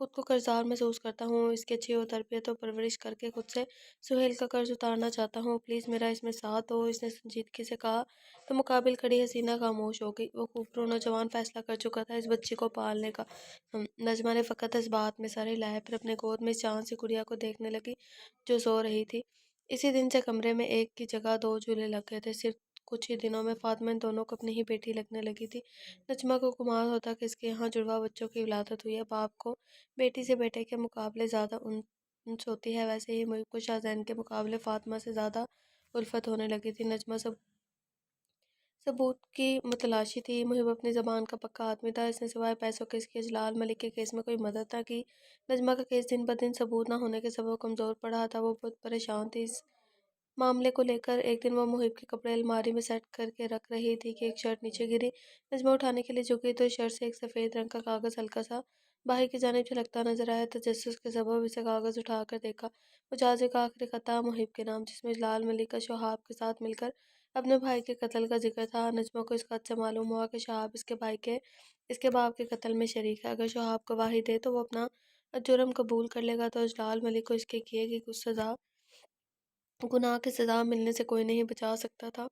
خود کو قرضدار محسوس کرتا ہوں، اس کی اچھی اور تربیت و پرورش کر کے خود سے سہیل کا قرض اتارنا چاہتا ہوں، پلیز میرا اس میں ساتھ دو۔ اس نے سنجیدگی سے کہا تو مقابل کھڑی حسینہ خاموش ہو گئی۔ وہ خوبرو نوجوان فیصلہ کر چکا تھا اس بچی کو پالنے کا۔ نجمہ نے فقط اس بات میں سر ہلایا، پھر اپنے گود میں اس چاند سی گڑیا کو دیکھنے لگی جو سو رہی تھی۔ اسی دن سے کمرے میں ایک کی جگہ دو جھولے لگ گئے تھے۔ صرف کچھ ہی دنوں میں فاطمہ ان دونوں کو اپنی ہی بیٹی لگنے لگی تھی۔ نجمہ کو گمان ہوتا کہ اس کے یہاں جڑواں بچوں کی ولادت ہوئی ہے۔ باپ کو بیٹی سے بیٹے کے مقابلے زیادہ انس ہوتی ہے، ویسے ہی محب کو شاہزین کے مقابلے فاطمہ سے زیادہ الفت ہونے لگی تھی۔ نجمہ ثبوت کی متلاشی تھی۔ محب اپنی زبان کا پکا آدمی تھا، اس نے سوائے پیسوں کے اس کی جلال ملک کے کیس میں کوئی مدد نہ کی۔ نجمہ کا کیس دن بدن ثبوت نہ ہونے کے سبب کمزور پڑ رہا تھا۔ وہ بہت پریشان تھی اس معاملے کو لے کر۔ ایک دن وہ محب کے کپڑے الماری میں سیٹ کر کے رکھ رہی تھی کہ ایک شرٹ نیچے گری۔ نجمہ اٹھانے کے لیے جھکی تو اس شرٹ سے ایک سفید رنگ کا کاغذ ہلکا سا باہر کی جانب جھلکتا نظر آیا۔ تجسس کے سبب اسے کاغذ اٹھا کر دیکھا، وہ جازے کا آخری خطہ محب کے نام، جس میں جلال ملک کا شہاب کے ساتھ مل کر اپنے بھائی کے قتل کا ذکر تھا۔ نجمہ کو اس خط سے معلوم ہوا کہ شہاب اس کے باپ کے قتل میں شریک ہے۔ اگر شہاب گواہی دے تو وہ اپنا جرم قبول کر لے گا تو جلال ملک کو اس کے کیے کی کچھ گناہ کی سزا ملنے سے کوئی نہیں بچا سکتا تھا۔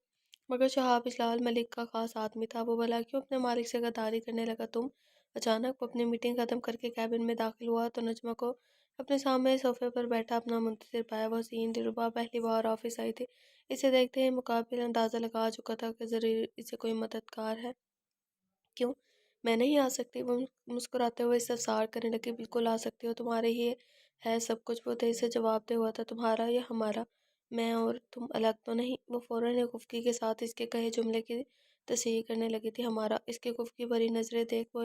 مگر شہاب جلال ملک کا خاص آدمی تھا، وہ بھلا کیوں اپنے مالک سے غداری کرنے لگا؟ اچانک وہ اپنی میٹنگ ختم کر کے کیبن میں داخل ہوا تو نجمہ کو اپنے سامنے صوفے پر بیٹھا اپنا منتظر پایا۔ وہ حسین دلربا پہلی بار آفس آئی تھی، اسے دیکھتے ہی مقابل اندازہ لگا چکا تھا کہ ضرور اسے کوئی مددگار ہے۔ کیوں میں نہیں آ سکتی؟ وہ مسکراتے ہوئے استفسار کرنے لگی۔ بالکل آ سکتی ہو، تمہارے ہی ہے سب کچھ، وہ تیزی سے جواب دے ہوا تھا۔ تمہارا یا ہمارا؟ میں اور تم الگ تو نہیں؟ وہ فوراً ایک خفگی کے ساتھ اس کے کہے جملے کی تصحیح کرنے لگی تھی۔ ہمارا؟ اس کی خفگی بھری نظریں دیکھ وہ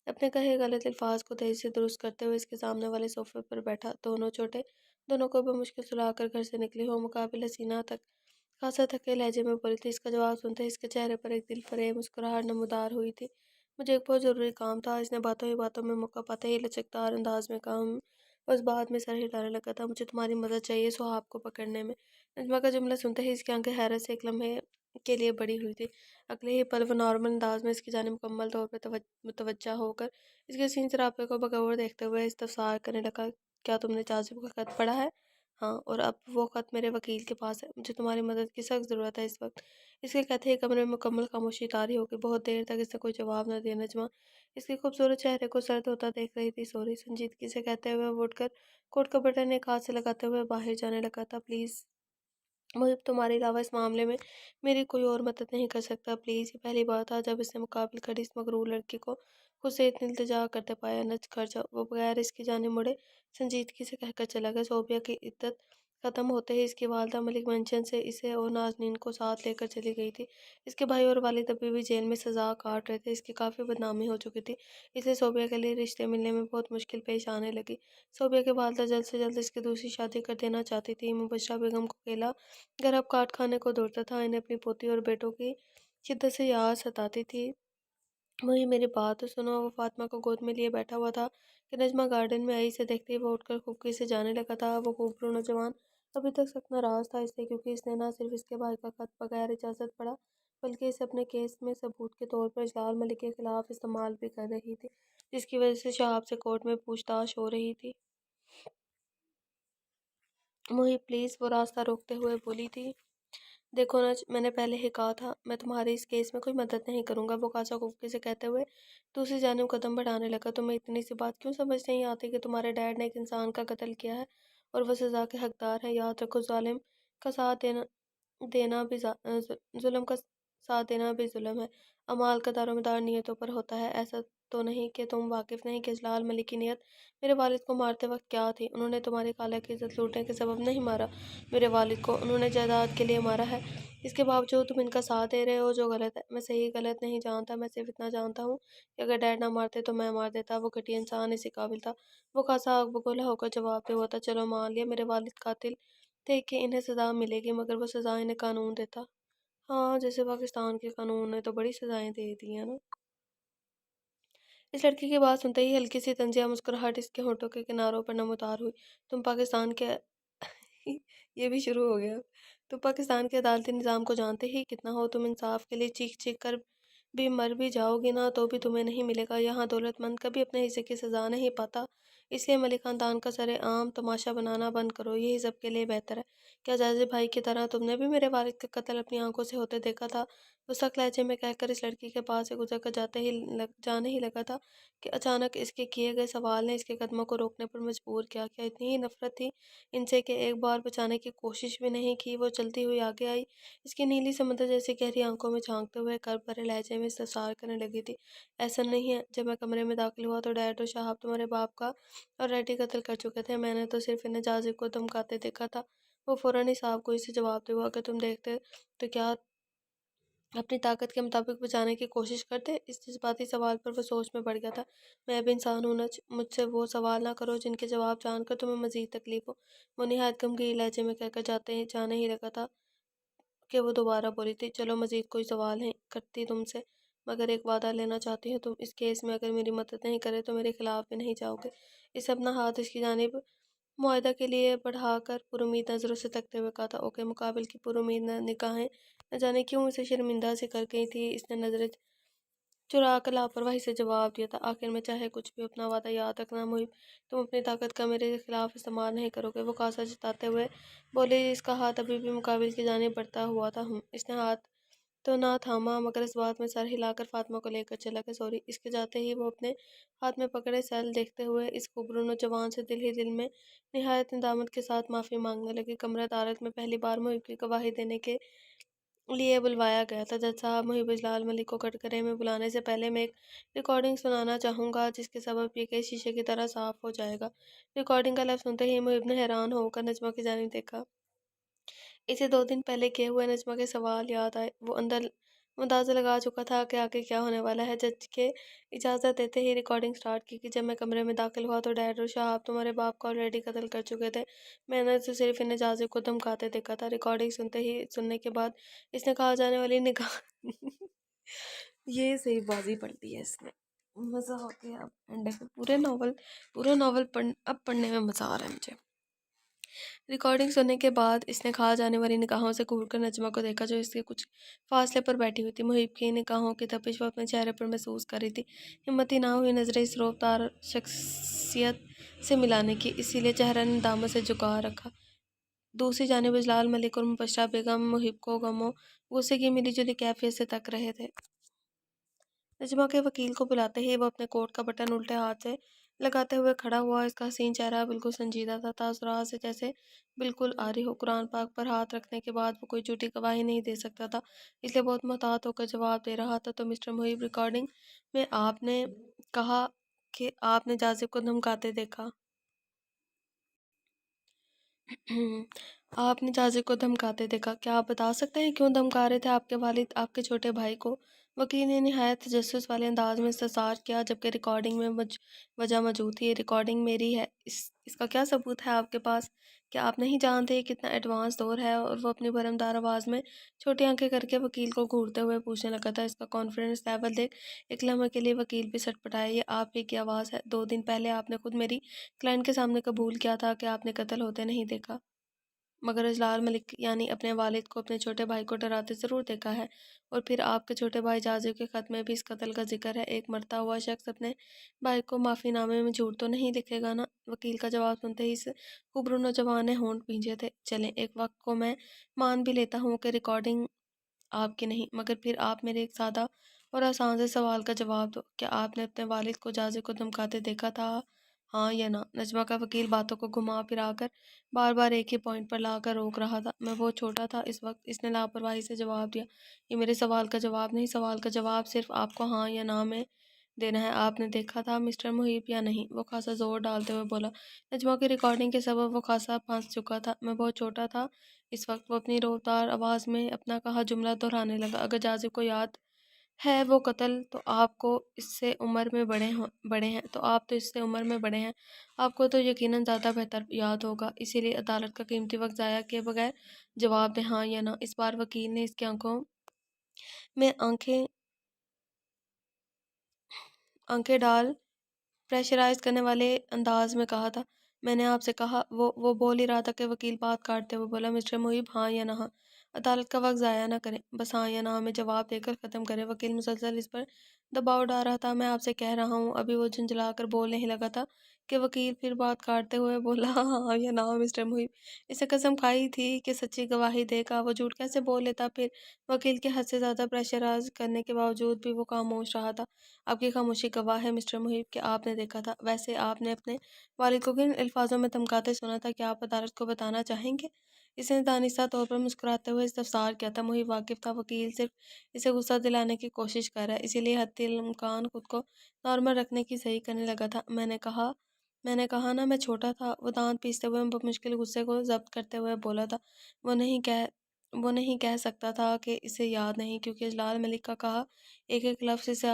اپنے کہے غلط الفاظ کو تیزی سے درست کرتے ہوئے اس کے سامنے والے صوفے پر بیٹھا۔ دونوں چھوٹے، دونوں کو بمشکل سلا کر گھر سے نکلی ہو مقابل حسینہ تک خاصا تھکے لہجے میں بولی تھی۔ اس کا جواب سنتے ہی اس کے چہرے پر ایک دل فریب مسکراہٹ نمودار ہوئی تھی۔ مجھے ایک بہت ضروری کام تھا، اس نے باتوں ہی باتوں میں موقع پاتے ہی لچکدار انداز میں کہا۔ اس بات میں سر ہلانے لگا تھا۔ مجھے تمہاری مدد چاہیے سہاب کو پکڑنے میں۔ نجمہ کا جملہ سنتے ہی اس کی آنکھیں حیرت سے ایک لمحے کے لیے بڑی ہوئی تھی۔ اگلے ہی پل وہ نارمل انداز میں اس کی جانب مکمل طور پر متوجہ ہو کر اس کے حسین سراپے کو بغور دیکھتے ہوئے استفسار کرنے لگا، کیا تم نے چاچو کا خط پڑھا ہے؟ ہاں، اور اب وہ خط میرے وکیل کے پاس ہے۔ مجھے تمہاری مدد کی سخت ضرورت ہے اس وقت۔ اس کے کہتے ہی کمرے میں مکمل خاموشی طاری ہو گئی۔ بہت دیر تک اس نے کوئی جواب نہ دیا۔ نجمہ اس کے خوبصورت چہرے کو سرد ہوتا دیکھ رہی تھی۔ سوری، سنجیدگی سے کہتے ہوئے وہ اٹھ کر کوٹ کا بٹن ایک ہاتھ سے لگاتے ہوئے باہر جانے لگا تھا۔ پلیز محب، تمہارے علاوہ اس معاملے میں میری کوئی اور مدد نہیں کر سکتا، پلیز۔ یہ پہلی بار تھا جب اس نے مقابل کھڑی اس مغرور لڑکی کو خود سے اتنی التجا کرتے پایا۔ نج کر جا۔ وہ بغیر اس کی جانب مڑے سنجیدگی سے کہہ کر چلا گیا۔ صوبیہ کی عدت ختم ہوتے ہی اس کی والدہ ملک مینشن سے اسے اور نازنین کو ساتھ لے کر چلی گئی تھی۔ اس کے بھائی اور والد ابھی بھی جیل میں سزا کاٹ رہے تھے۔ اس کی کافی بدنامی ہو چکی تھی، اس لیے صوبیہ کے لیے رشتے ملنے میں بہت مشکل پیش آنے لگی۔ صوبیہ کی والدہ جلد سے جلد اس کی دوسری شادی کر دینا چاہتی تھی۔ مبشرہ بیگم کو اکیلا گھر اب کاٹ کھانے کو دوڑتا تھا۔ انہیں اپنی پوتی اور بیٹوں کی شدت سے یاد ستاتی تھی۔ وہی میری بات تو سنو۔ وہ فاطمہ کو گود میں لیے بیٹھا ہوا تھا کہ نجمہ گارڈن میں آئی۔ اسے دیکھتے ہی وہ اٹھ کر خفگی سے جانے لگا تھا۔ وہ خوبرو نوجوان ابھی تک سخت ناراض تھا اس سے، کیونکہ اس نے نہ صرف اس کے بھائی کا خط بغیر اجازت پڑھا بلکہ اسے اپنے کیس میں ثبوت کے طور پر جلال ملک کے خلاف استعمال بھی کر رہی تھی، جس کی وجہ سے شہاب سے کورٹ میں پوچھ تاچھ ہو رہی تھی۔ محب پلیز، وہ راستہ روکتے ہوئے بولی تھی۔ دیکھو نج، میں نے پہلے ہی کہا تھا میں تمہاری اس کیس میں کوئی مدد نہیں کروں گا، وہ خاصا خفگی سے کہتے ہوئے دوسری جانب قدم بڑھانے لگا۔ تمہیں اتنی سی بات کیوں سمجھ نہیں آتی کہ تمہارے ڈیڈ نے ایک انسان کا قتل کیا ہے اور وہ سزا کے حقدار ہے؟ یاد رکھو، ظالم کا ساتھ دینا بھی ظلم کا ساتھ دینا بھی ظلم ہے۔ اعمال کا دارومدار نیتوں پر ہوتا ہے۔ ایسا تو نہیں کہ تم واقف نہیں کہ جلال ملک کی نیت میرے والد کو مارتے وقت کیا تھی؟ انہوں نے تمہاری خالہ کی عزت لوٹنے کے سبب نہیں مارا میرے والد کو، انہوں نے جائیداد کے لیے مارا ہے۔ اس کے باوجود تم ان کا ساتھ دے رہے ہو، جو غلط ہے۔ میں صحیح غلط نہیں جانتا، میں صرف اتنا جانتا ہوں کہ اگر ڈیڈ نہ مارتے تو میں مار دیتا۔ وہ گھٹیا انسان اسی قابل تھا۔ وہ خاصا آگ بگولا ہو کر جواب دے ہوا تھا، چلو مان لیا میرے والد قاتل تھے کہ انہیں سزا ملے گی، مگر وہ سزا انہیں قانون دیتا۔ ہاں، جیسے پاکستان کے قانون نے تو بڑی سزائیں دے دی ہیں نا۔ اس لڑکی کی بات سنتے ہی ہلکی سی طنزیہ مسکراہٹ اس کے ہونٹوں کے کناروں پر نمودار ہوئی۔ تم پاکستان کے یہ بھی شروع ہو گیا۔ تم پاکستان کے عدالتی نظام کو جانتے ہی کتنا ہو؟ تم انصاف کے لیے چیخ چیخ کر بھی مر بھی جاؤ گی نا تو بھی تمہیں نہیں ملے گا۔ یہاں دولت مند کبھی اپنے حصے کی سزا نہیں پاتا۔ اس لیے ملک خاندان کا سر عام تماشا بنانا بند کرو، یہی سب کے لیے بہتر ہے۔ کیا جائز بھائی کی طرح تم نے بھی میرے والد کا قتل اپنی آنکھوں سے ہوتے دیکھا تھا؟ وہ سخت لہجے میں کہہ کر اس لڑکی کے پاس سے گزر کر جانے ہی لگا تھا کہ اچانک اس کے کیے گئے سوال نے اس کے قدموں کو روکنے پر مجبور کیا۔ کیا اتنی ہی نفرت تھی ان سے کہ ایک بار بچانے کی کوشش بھی نہیں کی؟ وہ چلتی ہوئی آگے آئی، اس کی نیلی سمندر جیسی گہری آنکھوں میں جھانکتے ہوئے کرب بھرے لہجے میں استفسار کرنے لگی تھی۔ ایسا نہیں ہے، جب میں کمرے میں داخل ہوا تو ڈیڈ اور شہاب تمہارے باپ کا اور ریڈی قتل کر چکے تھے، میں نے تو صرف انہیں جازب کو دھمکاتے دیکھا تھا۔ وہ فوراً ہی صاحب کو اسے جواب دے، اگر تم دیکھتے تو کیا اپنی طاقت کے مطابق بچانے کی کوشش کرتے؟ اس جذباتی سوال پر وہ سوچ میں پڑ گیا تھا۔ میں بھی انسان ہوں نج، مجھ سے وہ سوال نہ کرو جن کے جواب جان کر تمہیں مزید تکلیف ہو، وہ نہایت غمگین لہجے میں کہہ کر جانے ہی لگا تھا کہ وہ دوبارہ بولی تھی، چلو مزید کوئی سوال ہے کرتی تم سے، مگر ایک وعدہ لینا چاہتی ہوں، تم اس کیس میں اگر میری مدد نہیں کرے تو میرے خلاف بھی نہیں جاؤ گے۔ اس اپنا ہاتھ اس کی جانب معاہدہ کے لیے بڑھا کر پرامید نظروں سے تکتے ہوئے کہا تھا، اوکے۔ مقابل کی پرامید نگاہیں نہ جانے کیوں اسے شرمندہ سے کر گئی تھی، اس نے نظریں چرا کر لاپرواہی سے جواب دیا تھا، آخر میں چاہے کچھ بھی اپنا وعدہ یاد رکھنا محب، تم اپنی طاقت کا میرے خلاف استعمال نہیں کرو گے۔ وہ خاصا جتاتے ہوئے بولے، اس کا ہاتھ ابھی بھی مقابل کی جانب بڑھتا ہوا تھا۔ اس نے ہاتھ تو نہ تھاما مگر اس بات میں سر ہلا کر فاطمہ کو لے کر چلا گیا۔ سوری۔ اس کے جاتے ہی وہ اپنے ہاتھ میں پکڑے سیل دیکھتے ہوئے اس خوبرو نوجوان سے دل ہی دل میں نہایت ندامت کے ساتھ معافی مانگنے لگی۔ کمرہ عدالت میں پہلی بار محب کی گواہی دینے کے لیے بلوایا گیا تھا۔ جج صاحب، محب اجلال ملک کو کٹہرے میں بلانے سے پہلے میں ایک ریکارڈنگ سنانا چاہوں گا جس کے سبب یہ کیس شیشے کی طرح صاف ہو جائے گا۔ ریکارڈنگ کا لفظ سنتے ہی محب نے حیران ہو کر نجمہ کی جانب دیکھا۔ اسے 2 دن پہلے کیے ہوئے نجمہ کے سوال یاد آئے۔ وہ اندر اندازہ لگا چکا تھا کہ آگے کیا ہونے والا ہے۔ جج کے اجازت دیتے ہی ریکارڈنگ سٹارٹ کی کہ جب میں کمرے میں داخل ہوا تو ڈیڈ اور شہاب تمہارے باپ کو آلریڈی قتل کر چکے تھے، میں نے تو صرف انہیں جازب کو دھمکاتے دیکھا تھا۔ ریکارڈنگ سننے کے بعد اس نے کہا جانے والی نگاہ یہ صحیح بازی پلٹی ہے اس نے، مزہ آ گیا۔ اب اینڈ پہ پورا ناول اب پڑھنے میں مزہ آ رہا ہے مجھے۔ ریکارڈنگ سننے کے بعد اس نے کھا جانے والی نگاہوں سے گھور کر نجمہ کو دیکھا جو اس کے کچھ فاصلے پر بیٹھی ہوئی تھی۔ محب کی نگاہوں کی تپش وہ اپنے چہرے پر محسوس کر رہی تھی۔ ہمت ہی نہ ہوئی نظریں اس رعب دار شخصیت سے ملانے کی، اسی لیے چہرہ نے ندامت سے جھکا رکھا۔ دوسری جانب اجلال ملک اور مبشرہ بیگم محب کو غم و غصے کی ملی جلی کیفیت سے تک رہے تھے۔ نجمہ کے وکیل کو بلاتے ہی وہ اپنے کوٹ کا بٹن الٹے ہاتھ سے لگاتے ہوئے کھڑا ہوا۔ اس کا حسین چہرہ بالکل سنجیدہ تھا، تاثرات سے جیسے بالکل عاری ہو۔ قرآن پاک پر ہاتھ رکھنے کے بعد وہ کوئی جھوٹی گواہی نہیں دے سکتا تھا، اس لیے بہت محتاط ہو کر جواب دے رہا تھا، تو مسٹر محب، ریکارڈنگ میں آپ نے کہا کہ آپ نے جازب کو دھمکاتے دیکھا۔ آپ نے جازب کو دھمکاتے دیکھا، کیا آپ بتا سکتے ہیں کیوں دھمکا رہے تھے آپ کے والد آپ کے چھوٹے بھائی کو؟ وکیل نے نہایت تجسس والے انداز میں استفسار کیا، جبکہ ریکارڈنگ میں وجہ موجود تھی۔ یہ ریکارڈنگ میری ہے، اس کا کیا ثبوت ہے آپ کے پاس؟ کیا آپ نہیں جانتے یہ کتنا ایڈوانس دور ہے؟ اور وہ اپنی بھرمدار آواز میں چھوٹی آنکھیں کر کے وکیل کو گھورتے ہوئے پوچھنے لگا تھا۔ اس کا کانفیڈنس لیول دیکھ ایک لمحے کے لیے وکیل بھی سٹ پٹایا۔ یہ آپ ہی کی آواز ہے، 2 دن پہلے آپ نے خود میری کلائنٹ کے سامنے قبول کیا تھا کہ آپ نے قتل ہوتے نہیں دیکھا، مگر اجلال ملک یعنی اپنے والد کو اپنے چھوٹے بھائی کو ڈراتے ضرور دیکھا ہے، اور پھر آپ کے چھوٹے بھائی جازب کے خط میں بھی اس قتل کا ذکر ہے۔ ایک مرتا ہوا شخص اپنے بھائی کو معافی نامے میں جھوٹ تو نہیں لکھے گا نا؟ وکیل کا جواب سنتے ہی اس خوبرو نوجوان نے ہونٹ بھینجے تھے۔ چلیں، ایک وقت کو میں مان بھی لیتا ہوں کہ ریکارڈنگ آپ کی نہیں، مگر پھر آپ میرے ایک سادہ اور آسان سے سوال کا جواب دو، کیا آپ نے اپنے والد کو جازب کو دھمکاتے دیکھا تھا، ہاں یا نہ؟ نجمہ کا وکیل باتوں کو گھما پھرا کر بار بار ایک ہی پوائنٹ پر لا کر روک رہا تھا۔ میں بہت چھوٹا تھا اس وقت، اس نے لاپرواہی سے جواب دیا۔ یہ میرے سوال کا جواب نہیں، سوال کا جواب صرف آپ کو ہاں یا نہ میں دینا ہے۔ آپ نے دیکھا تھا مسٹر محب یا نہیں؟ وہ خاصا زور ڈالتے ہوئے بولا۔ نجمہ کی ریکارڈنگ کے سبب وہ خاصا پھنس چکا تھا۔ میں بہت چھوٹا تھا اس وقت، وہ اپنی روبدار آواز میں اپنا کہا جملہ دہرانے لگا۔ اگر جازب کو یاد ہے وہ قتل تو آپ کو اس سے عمر میں بڑے ہیں، تو آپ تو اس سے عمر میں بڑے ہیں، آپ کو تو یقیناً زیادہ بہتر یاد ہوگا، اسی لیے عدالت کا قیمتی وقت ضائع کیے بغیر جواب دیں ہاں یا نہ۔ اس بار وکیل نے اس کی آنکھوں میں آنکھیں ڈال پریشرائز کرنے والے انداز میں کہا تھا، میں نے آپ سے کہا۔ وہ بول ہی رہا تھا کہ وکیل بات کاٹتے ہوئے بولا، مسٹر محب، ہاں یا نہ؟ عدالت کا وقت ضائع نہ کریں، بس ہاں یا نہ میں جواب دے کر ختم کریں۔ وکیل مسلسل اس پر دباؤ ڈال رہا تھا۔ میں آپ سے کہہ رہا ہوں، ابھی وہ جھنجھلا کر بولنے ہی لگا تھا کہ وکیل پھر بات کاٹتے ہوئے بولا ہاں یا نہ مسٹر محیب، اسے قسم کھائی تھی کہ سچی گواہی دے گا، وہ جھوٹ کیسے بول لیتا پھر؟ وکیل کے حد سے زیادہ پریشرائز کرنے کے باوجود بھی وہ خاموش رہا تھا۔ آپ کی خاموشی گواہ ہے مسٹر محیب کہ آپ نے دیکھا تھا۔ ویسے آپ نے اپنے والد کو کن الفاظوں میں دھمکاتے سنا تھا کہ آپ عدالت کو بتانا چاہیں گے؟ اس نے دانستہ طور پر مسکراتے ہوئے استفسار کیا تھا۔ محیب واقف تھا وکیل صرف اسے غصہ دلانے کی کوشش کر رہا ہے، اسی لیے حد الامکان خود کو نارمل رکھنے کی صحیح کرنے لگا تھا۔ میں نے کہا نا میں چھوٹا تھا، وہ دانت پیستے ہوئے بمشکل غصے کو ضبط کرتے ہوئے بولا تھا۔ وہ نہیں کہہ سکتا تھا کہ اسے یاد نہیں، کیونکہ جلال ملک کا کہا ایک ایک لفظ اسے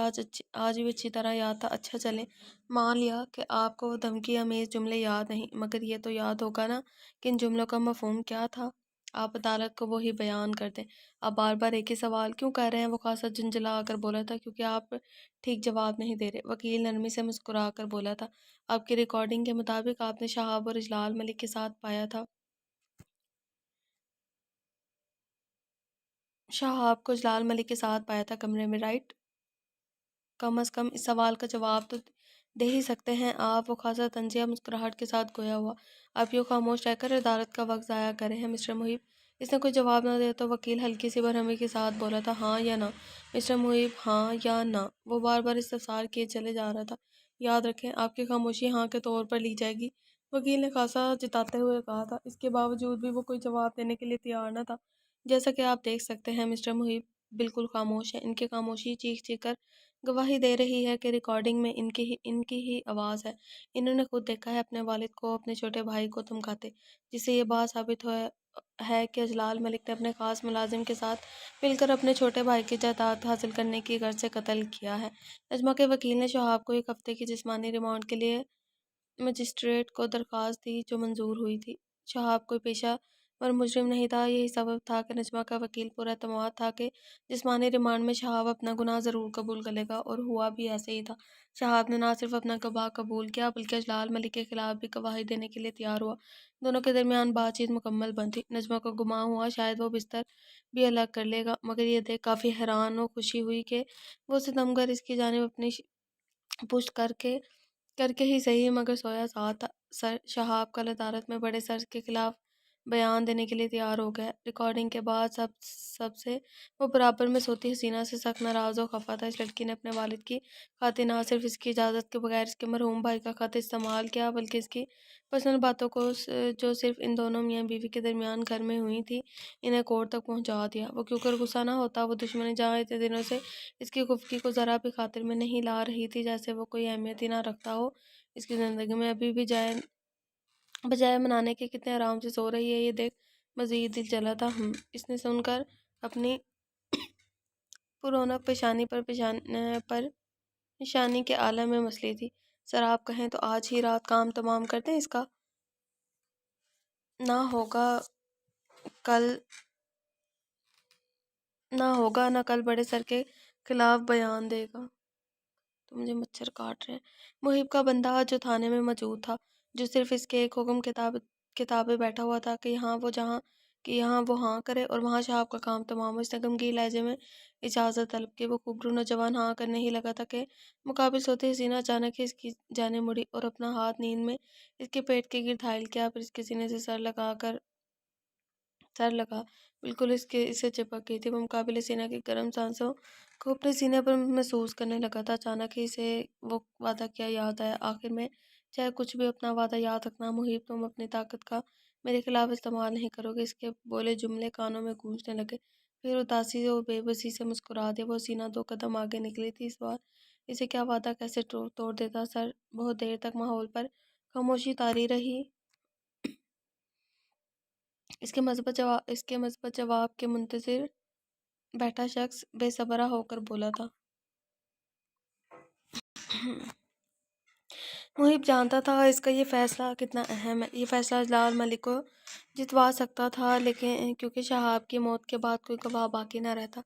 آج بھی اچھی طرح یاد تھا۔ اچھا چلیں مان لیا کہ آپ کو وہ دھمکی آمیز جملے یاد نہیں، مگر یہ تو یاد ہوگا نا کہ ان جملوں کا مفہوم کیا تھا؟ آپ عدالت کو وہی بیان کر دیں۔ آپ بار بار ایک ہی سوال کیوں کر رہے ہیں؟ وہ خاصا جھنجھلا کر بولا تھا۔ کیونکہ آپ ٹھیک جواب نہیں دے رہے، وکیل نرمی سے مسکرا کر بولا تھا۔ آپ کی ریکارڈنگ کے مطابق آپ نے شہاب اور اجلال ملک کے ساتھ پایا تھا، شہاب کو اجلال ملک کے ساتھ پایا تھا کمرے میں، رائٹ؟ کم از کم اس سوال کا جواب تو دے ہی سکتے ہیں آپ۔ وہ خاصا طنزیہ مسکراہٹ کے ساتھ گویا ہوا۔ آپ یوں خاموش رہ کر عدالت کا وقت ضائع کر رہے ہیں مسٹر محیب۔ اس نے کوئی جواب نہ دیا تو وکیل ہلکی سی برہمی کے ساتھ بولا تھا، ہاں یا نہ مسٹر محیب، ہاں یا نہ؟ وہ بار بار استفسار کیے چلے جا رہا تھا۔ یاد رکھیں آپ کی خاموشی ہاں کے طور پر لی جائے گی، وکیل نے خاصا جتاتے ہوئے کہا تھا۔ اس کے باوجود بھی وہ کوئی جواب دینے کے لیے تیار نہ تھا۔ جیسا کہ آپ دیکھ سکتے ہیں مسٹر محیب بالکل خاموش ہے۔ ان کی خاموشی چیخ چیخ کر گواہی دے رہی ہے کہ ریکارڈنگ میں ان کی ہی آواز ہے۔ انہوں نے خود دیکھا ہے اپنے والد کو اپنے چھوٹے بھائی کو دھمکاتے، جس سے یہ بات ثابت ہے کہ جلال ملک نے اپنے خاص ملازم کے ساتھ مل کر اپنے چھوٹے بھائی کی جائیداد حاصل کرنے کی غرض سے قتل کیا ہے۔ نجمہ کے وکیل نے شہاب کو ایک ہفتے کی جسمانی ریمانڈ کے لیے مجسٹریٹ کو درخواست دی، جو منظور ہوئی تھی۔ شہاب کوئی پیشہ ور مجرم نہیں تھا، یہی سبب تھا کہ نجمہ کا وکیل پر اعتماد تھا کہ جسمانی ریمانڈ میں شہاب اپنا گناہ ضرور قبول کرے گا، اور ہوا بھی ایسے ہی تھا۔ شہاب نے نہ صرف اپنا گواہ قبول کیا بلکہ اجلال ملک کے خلاف بھی گواہی دینے کے لیے تیار ہوا۔ دونوں کے درمیان بات چیت مکمل بند تھی۔ نجمہ کو گمان ہوا شاید وہ بستر بھی الگ کر لے گا، مگر یہ دیکھ کافی حیران و خوشی ہوئی کہ وہ ستمگر اس کی جانب اپنی پشت کر کے ہی صحیح مگر سویا ساتھ تھا۔ سر شہاب کل عدالت میں بڑے سر کے خلاف بیان دینے کے لیے تیار ہو گیا۔ ریکارڈنگ کے بعد سب سے وہ برابر میں سوتی حسینہ سے سخت ناراض و خفا تھا۔ اس لڑکی نے اپنے والد کی خاطر نہ صرف اس کی اجازت کے بغیر اس کے مرحوم بھائی کا خط استعمال کیا، بلکہ اس کی پرسنل باتوں کو جو صرف ان دونوں میاں بیوی کے درمیان گھر میں ہوئی تھی، انہیں کورٹ تک پہنچا دیا۔ وہ کیوں کر غصہ نہ ہوتا؟ وہ دشمنی جہاں اتنے دنوں سے اس کی خفگی کو ذرا بھی خاطر میں نہیں لا رہی تھی، جیسے وہ کوئی اہمیت ہی نہ رکھتا ہو اس کی زندگی میں، ابھی بھی بجائے منانے کے کتنے آرام سے سو رہی ہے، یہ دیکھ مزید دل جلا تھا۔ اس نے سن کر اپنی پرونق پیشانی پر نشانی کے عالم میں مس لی تھی۔ سر آپ کہیں تو آج ہی رات کام تمام کر دیں اس کا؟ نہ کل ہوگا نہ کل بڑے سر کے خلاف بیان دے گا۔ تو مجھے مچھر کاٹ رہے ہیں۔ محیب کا بندہ جو تھانے میں موجود تھا، جو صرف اس کے ایک حکم کتابے بیٹھا ہوا تھا کہ یہاں وہ ہاں کرے اور وہاں شہاب کا کام تمام ہو، اس نے غمگین لہجے میں اجازت طلب کی۔ وہ خوبرو نوجوان ہاں کرنے ہی لگا تھا کہ مقابل سوتی حسینہ اچانک ہی اس کی جانب مڑی اور اپنا ہاتھ نیند میں اس کے پیٹ کے گرد حائل کیا، پھر اس کے سینے سے سر لگا بالکل اسے چپک گئی تھی۔ وہ مقابل حسینہ کی گرم سانسوں کو اپنے سینے پر محسوس کرنے لگا تھا۔ اچانک ہی اسے وہ وعدہ کیا یاد آیا، آخر میں چاہے کچھ بھی اپنا وعدہ یاد رکھنا محیب، تم اپنی طاقت کا میرے خلاف استعمال نہیں کرو گے۔ اس کے بولے جملے کانوں میں گونجنے لگے، پھر اداسی اور بے بسی سے مسکرا دیا۔ وہ حسینہ 2 قدم آگے نکلی تھی۔ اس بار اسے کیا وعدہ کیسے توڑ دیتا؟ سر بہت دیر تک ماحول پر خاموشی طاری رہی۔ اس کے مثبت جواب کے منتظر بیٹھا شخص بے صبرا ہو کر بولا تھا۔ محیب جانتا تھا اس کا یہ فیصلہ کتنا اہم ہے۔ یہ فیصلہ اجلال ملک کو جتوا سکتا تھا، لیکن کیونکہ شہاب کی موت کے بعد کوئی گواہ باقی نہ رہتا،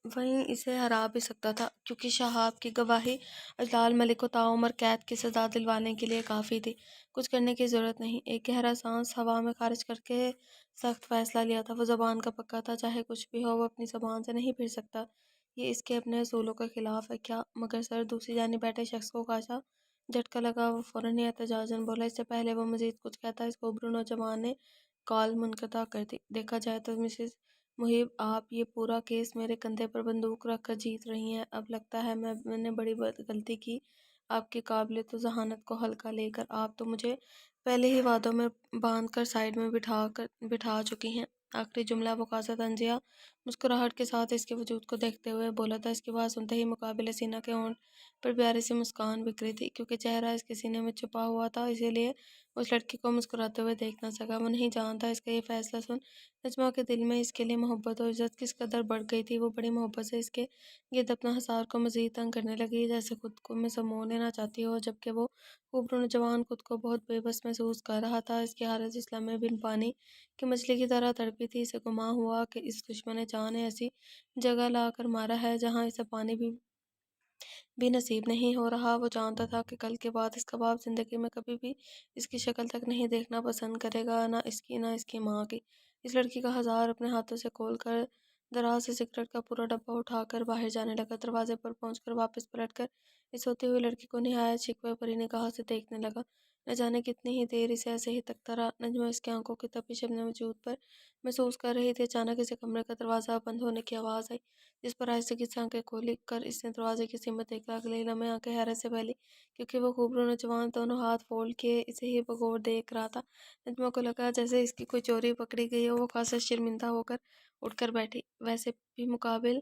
وہیں اسے ہرا بھی سکتا تھا، کیونکہ شہاب کی گواہی اجلال ملک کو تاعمر قید کی سزا دلوانے کے لیے کافی تھی۔ کچھ کرنے کی ضرورت نہیں۔ ایک گہرا سانس ہوا میں خارج کر کے سخت فیصلہ لیا تھا۔ وہ زبان کا پکا تھا، چاہے کچھ بھی ہو وہ اپنی زبان سے نہیں پھر سکتا۔ یہ اس کے اپنے اصولوں کے خلاف ہے کیا؟ مگر سر دوسری جانب بیٹھے شخص کو خاصا جھٹکا لگا، وہ فوراً ہی احتجاجاً بولا۔ اس سے پہلے وہ مزید کچھ کہتا، اس کوبرو نوجوان نے کال منقطع کر دی۔ دیکھا جائے تو مسز محب، آپ یہ پورا کیس میرے کندھے پر بندوق رکھ کر جیت رہی ہیں۔ اب لگتا ہے میں نے بڑی غلطی کی آپ کی قابلیت و ذہانت کو ہلکا لے کر۔ آپ تو مجھے پہلے ہی وعدوں میں باندھ کر سائیڈ میں بٹھا چکی ہیں۔ آخری جملہ وہ خاصا طنزیہ مسکراہٹ کے ساتھ اس کے وجود کو دیکھتے ہوئے بولا تھا۔ اس کی بات سنتے ہی مقابل حسینہ کے ہونٹ پر پیاری سی مسکان بکھری تھی، کیونکہ چہرہ اس کے سینے میں چھپا ہوا تھا، اسی لیے وہ اس لڑکی کو مسکراتے ہوئے دیکھ نہ سکا۔ وہ نہیں جانتا اس کا یہ فیصلہ سن نجمہ کے دل میں اس کے لیے محبت و عزت کس قدر بڑھ گئی تھی۔ وہ بڑی محبت سے اس کے گرد اپنا حصار کو مزید تنگ کرنے لگی، جیسے خود کو میں سمو لینا چاہتی ہو، جبکہ وہ خوبرو نوجوان خود کو بہت بے بس محسوس کر رہا تھا۔ اس کی حالت اس لمحے بن پانی کی مچھلی کی طرح تڑپی تھی۔ اسے گمان ہوا کہ اس دشمن جان نے ایسی جگہ لا کر مارا ہے جہاں اسے پانی بھی نصیب نہیں ہو رہا۔ وہ جانتا تھا کہ کل کے بعد اس کا باپ زندگی میں کبھی بھی اس کی شکل تک نہیں دیکھنا پسند کرے گا، نہ اس کی ماں کی۔ اس لڑکی کا ہزار اپنے ہاتھوں سے کھول کر دراز سے سگریٹ کا پورا ڈبہ اٹھا کر باہر جانے لگا۔ دروازے پر پہنچ کر واپس پلٹ کر اس ہوتی ہوئی لڑکی کو نہایت شکوے بھری نگاہ سے دیکھنے لگا۔ نہ جانے کتنی ہی دیر اسے ایسے ہی تکتا رہا۔ نجمہ اس کی آنکھوں کی تپش اپنے وجود پر محسوس کر رہی تھی۔ اچانک اسے کمرے کا دروازہ بند ہونے کی آواز آئی، جس پر آہستگی سے آنکھیں کھولی کر اس نے دروازے کی سمت دیکھا۔ اگلے ہی لمحے آنکھیں حیرت سے پھیلی، کیونکہ وہ خوبرو نوجوان دونوں ہاتھ فولڈ کیے اسے ہی بغور دیکھ رہا تھا۔ نجمہ کو لگا جیسے اس کی کوئی چوری پکڑی گئی ہو۔ وہ خاصا شرمندہ ہو کر اٹھ کر بیٹھی۔ ویسے بھی مقابل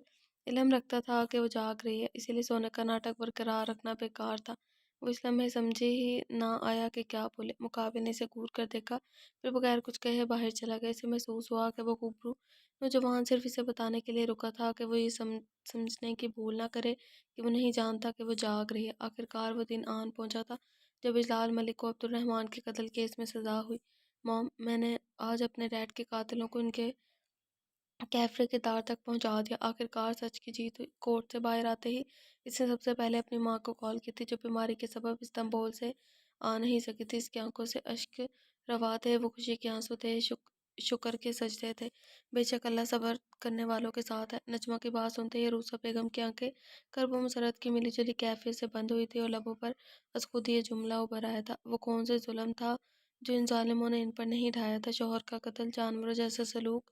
علم رکھتا تھا کہ وہ جاگ رہی ہے، اسی لیے سونے کا ناٹک برقرار رکھنا بیکار تھا۔ وہ اس لمحے سمجھے ہی نہ آیا کہ کیا بولے۔ مقابل نے اسے گور کر دیکھا، پھر بغیر کچھ کہے باہر چلا گیا۔ اسے محسوس ہوا کہ وہ خوبرو نوجوان صرف اسے بتانے کے لیے رکا تھا کہ وہ یہ سمجھنے کی بھول نہ کرے کہ وہ نہیں جانتا کہ وہ جاگ رہی ہے۔ آخرکار وہ دن آن پہنچا تھا جب اجلال ملک کو عبدالرحمن کے قتل کیس میں سزا ہوئی۔ موم، میں نے آج اپنے ڈیڈ کے قاتلوں کو ان کے کیفے کے دار تک پہنچا دیا۔ آخرکار سچ کی جیت ہوئی۔ کورٹ سے باہر آتے ہی اس نے سب سے پہلے اپنی ماں کو کال کی تھی، جو بیماری کے سبب استنبول سے آ نہیں سکی تھی۔ اس کی آنکھوں سے اشک روا تھے، وہ خوشی کے آنسو تھے، شکر کے سجدے تھے۔ بے شک اللہ صبر کرنے والوں کے ساتھ ہے۔ نجمہ کی بات سنتے ہی عروسہ بیگم کی آنکھیں کرب و مسرت کی ملی جلی کیفیت سے بند ہوئی تھی، اور لبوں پر از خود یہ جملہ ابھر آیا تھا، وہ کون سے ظلم تھا جو ان ظالموں نے ان پر نہیں ڈھایا تھا؟ شوہر کا قتل، جانوروں جیسا سلوک،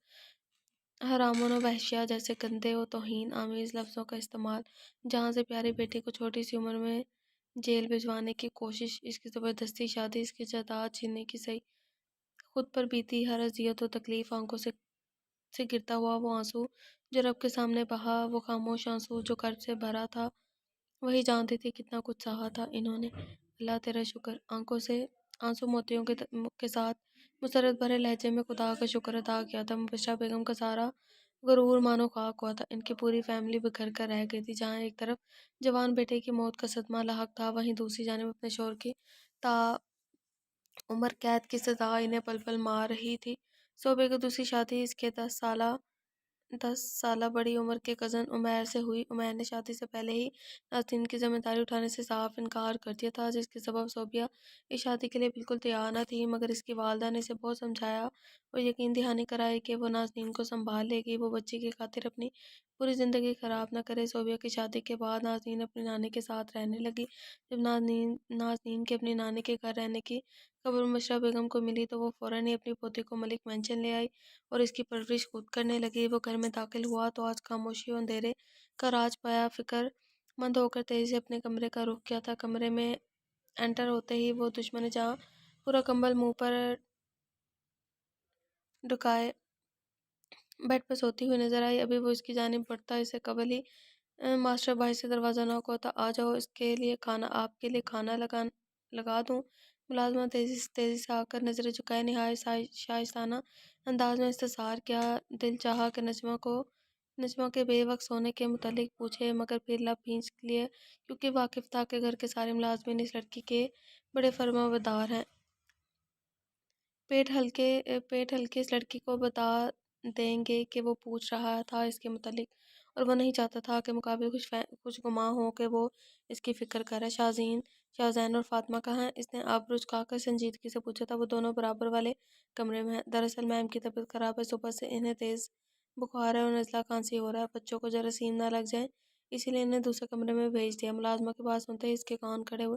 حرامن و وحشیہ جیسے گندے و توہین آمیز لفظوں کا استعمال، جہاں سے پیاری بیٹی کو چھوٹی سی عمر میں جیل بھجوانے کی کوشش، اس کی زبردستی شادی، اس کی جائیداد چھیننے کی سعی، خود پر بیتی ہر اذیت و تکلیف، آنکھوں سے گرتا ہوا وہ آنسو جو رب کے سامنے بہا، وہ خاموش آنسو جو کرب سے بھرا تھا۔ وہی جانتی تھی کتنا کچھ سہا تھا انہوں نے۔ اللہ تیرا شکر۔ آنکھوں سے آنسو موتیوں کے ساتھ مسرت بھرے لہجے میں خدا کا شکر ادا کیا تھا۔ مبشرہ بیگم کا سارا غرور مانو خاک ہوا تھا۔ ان کی پوری فیملی بکھر کر رہ گئی تھی۔ جہاں ایک طرف جوان بیٹے کی موت کا صدمہ لاحق تھا، وہیں دوسری جانب اپنے شوہر کی تا عمر قید کی سزا انہیں پل پل مار رہی تھی۔ صوبے کی دوسری شادی اس کے 10 سالہ بڑی عمر کے کزن عمیر سے ہوئی۔ عمیر نے شادی سے پہلے ہی نازنین کی ذمہ داری اٹھانے سے صاف انکار کر دیا تھا، جس کے سبب صوبیہ اس شادی کے لیے بالکل تیار نہ تھی، مگر اس کی والدہ نے اسے بہت سمجھایا اور یقین دہانی کرائی کہ وہ نازنین کو سنبھال لے گی، وہ بچی کی خاطر اپنی پوری زندگی خراب نہ کرے۔ صوبیہ کی شادی کے بعد نازنین اپنی نانی کے ساتھ رہنے لگی۔ جب نازنین کے اپنی نانی کے گھر رہنے کی خبر مبشرہ بیگم کو ملی تو وہ فوراً ہی اپنی پوتی کو ملک مینشن لے آئی اور اس کی پرورش خود کرنے لگی۔ وہ گھر میں داخل ہوا تو آج خاموشی و اندھیرے کا راج پایا۔ فکر مند ہو کر تیزی سے اپنے کمرے کا رخ کیا تھا۔ کمرے میں انٹر ہوتے ہی وہ دشمن جہاں پورا کمبل منہ پر ڈکائے بیڈ پر سوتی ہوئی نظر آئی۔ ابھی وہ اس کی جانب بڑھتا اس سے قبل ہی ماسٹر باہر سے دروازہ نوک ہوتا۔ آ جاؤ، آپ کے لیے کھانا لگا دوں؟ ملازمہ تیزی سے آ کر نظریں جھکائے نہایت شائستانہ انداز میں استفسار کیا۔ دل چاہا کہ نجمہ کے بے وقت سونے کے متعلق پوچھے، مگر پھر لب بھینچ لیے، کیونکہ واقف تھا کہ گھر کے سارے ملازمین اس لڑکی کے بڑے فرمانبردار ہیں۔ پیٹ ہلکے اس لڑکی کو بتا دیں گے کہ وہ پوچھ رہا تھا اس کے متعلق، اور وہ نہیں چاہتا تھا کہ مقابل خوش گماں ہو کہ وہ اس کی فکر کرے۔ شاہزین اور فاطمہ کہاں ہیں؟ اس نے آبرو جھکا کر سنجیدگی سے پوچھا تھا۔ وہ دونوں برابر والے کمرے میں ہیں۔ دراصل میم کی طبیعت خراب ہے، صبح سے انہیں تیز بخار ہے اور نزلہ کھانسی ہو رہا ہے، بچوں کو جراثیم نہ لگ جائیں اسی لیے انہیں دوسرے کمرے میں بھیج دیا۔ ملازمہ کی بات سنتے ہی اس کے کان کھڑے ہوئے۔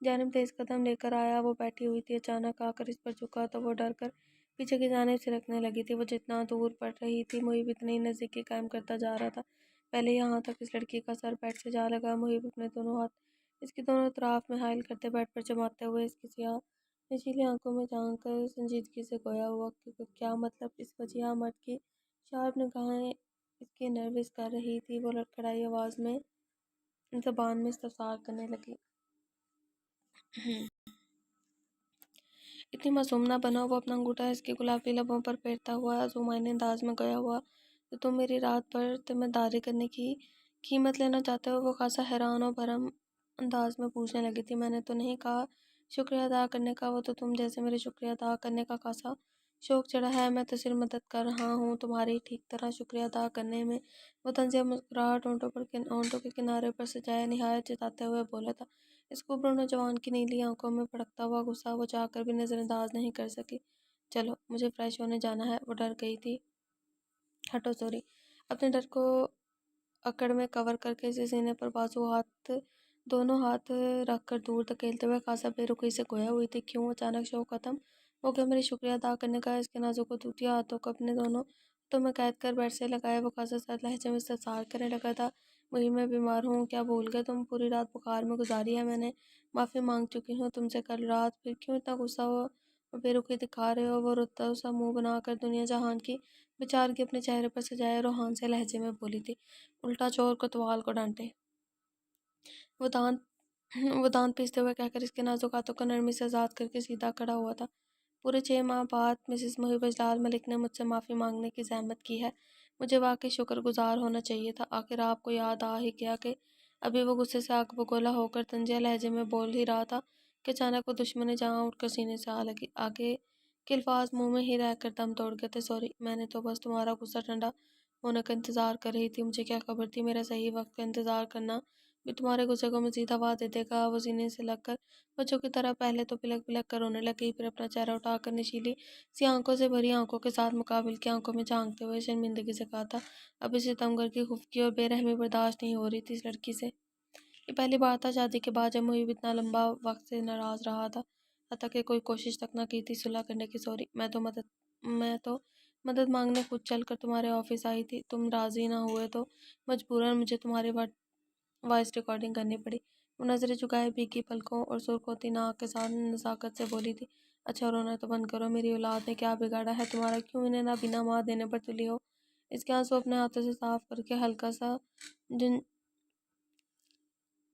جانب تیز قدم لے کر آیا، وہ بیٹھی ہوئی تھی، اچانک آ کر اس پر جھکا تو وہ ڈر کر پیچھے کی جانب سرکنے لگی تھی۔ وہ جتنا دور پڑ رہی تھی، محب اتنی نزدیکی قائم کرتا جا رہا تھا۔ پہلے یہاں تک اس لڑکی کا سر بیڈ سے جا لگا۔ محب اپنے دونوں ہاتھ اس کی دونوں اطراف میں حائل کرتے بیڈ پر جماتے ہوئے اس کی سیاہ نشیلی آنکھوں میں جھانک کر سنجیدگی سے گویا ہوا کہ کیا مطلب؟ اس وجیہہ مرد کی شارپ نگاہیں اس کی نروس کر رہی تھی۔ وہ لڑکھڑائی آواز میں زبان میں استفسار کرنے لگی۔ اتنی معصوم نہ بنو۔ وہ اپنا انگوٹھا اس کی گلابی لبوں پر پھیرتا ہوا ذومعنی انداز میں گویا ہوا، تو تم میری رات بھر ذمہ داری کرنے کی قیمت لینا چاہتے ہو؟ وہ خاصا حیران و بھرم انداز میں پوچھنے لگی تھی۔ میں نے تو نہیں کہا شکریہ ادا کرنے کا، وہ تو تم جیسے میرے شکریہ ادا کرنے کا خاصا شوق چڑھا ہے۔ میں تو صرف مدد کر رہا ہوں تمہاری ٹھیک طرح شکریہ ادا کرنے میں۔ وہ طنزیہ مسکراہٹ ہونٹوں کے کنارے پر سجائے نہایت جتاتے ہوئے بولا تھا۔ اس خوبرو نوجوان کی نیلی آنکھوں میں بھڑکتا ہوا غصہ وہ چاہ کر بھی نظر انداز نہیں کر سکی۔ چلو، مجھے فریش ہونے جانا ہے۔ وہ ڈر گئی تھی۔ ہٹو سوری۔ اپنے ڈر کو اکڑ میں کور کر کے اسے سینے پر دونوں ہاتھ رکھ کر دور دھکیلتے ہوئے خاصا بے رخی سے گویا ہوئی تھی۔ کیوں؟ اچانک شوق ختم ہو گیا میری شکریہ ادا کرنے کا؟ اس کے نازک و دودیا ہاتھوں کو اپنے دونوں ہاتھوں میں قید کر بیڈ سے لگائے وہ خاصا سرد لہجے میں استفسار کرنے لگا تھا۔ وہی میں بیمار ہوں، کیا بھول گئے تم؟ پوری رات بخار میں گزاری ہے میں نے۔ معافی مانگ چکی ہوں تم سے کل رات، پھر کیوں اتنا غصہ و بے رخی دکھا رہے ہو؟ وہ روتا سا منہ بنا کر دنیا جہان کی بےچارگی اپنے چہرے پر سجائے روحان سے لہجے میں بولی تھی۔ الٹا چور کوتوال کو ڈانٹے۔ وہ دانت پیستے ہوئے کہہ کر اس کے نازک ہاتھوں کو نرمی سے آزاد کر کے سیدھا کھڑا ہوا تھا۔ پورے 6 ماہ بعد مسز محب اجلال ملک نے مجھ سے معافی مانگنے کی زحمت کی ہے۔ مجھے واقعی شکر گزار ہونا چاہیے تھا۔ آخر آپ کو یاد آ ہی گیا کہ ابھی وہ غصے سے آگ بگولا ہو کر طنزیہ لہجے میں بول ہی رہا تھا کہ اچانک وہ دشمن جہاں اٹھ کر سینے سے آ لگی۔ آگے کے الفاظ منہ میں ہی رہ کر دم توڑ گئے تھے۔ سوری، میں نے تو بس تمہارا غصہ ٹھنڈا ہونے کا انتظار کر رہی تھی۔ مجھے کیا خبر تھی میرا صحیح وقت کا انتظار کرنا بھی تمہارے غصے کو مزید ہوا دے دے گا۔ وہ سینے سے لگ کر بچوں کی طرح پہلے تو بلک بلک کر رونے لگی، پھر اپنا چہرہ اٹھا کر نشیلی سی آنکھوں سے بھری آنکھوں کے ساتھ مقابل کی آنکھوں میں جھانکتے ہوئے شرمندگی سے کہا تھا۔ اب اس ستمگر کی خفگی اور بے رحمی برداشت نہیں ہو رہی تھی اس لڑکی سے۔ یہ پہلی بار تھا شادی کے بعد جب محب اتنا لمبا وقت سے ناراض رہا تھا، حتیٰ کہ کوئی کوشش تک نہ کی تھی صلح کرنے کی۔ سوری، میں تو مدد مانگنے خود چل کر تمہارے آفس آئی تھی۔ تم راضی نہ ہوئے تو مجبوراً مجھے تمہاری وائس ریکارڈنگ کرنی پڑی۔ وہ نظریں جھکائے بھیگی پلکوں اور سرخ ہوتی ناک کے ساتھ نزاکت سے بولی تھی۔ اچھا، رونا تو بند کرو۔ میری اولاد نے کیا بگاڑا ہے تمہارا؟ کیوں انہیں نابینا ماں دینے پر تلی ہو؟ اس کے آنسو اپنے ہاتھوں سے صاف کر کے ہلکا سا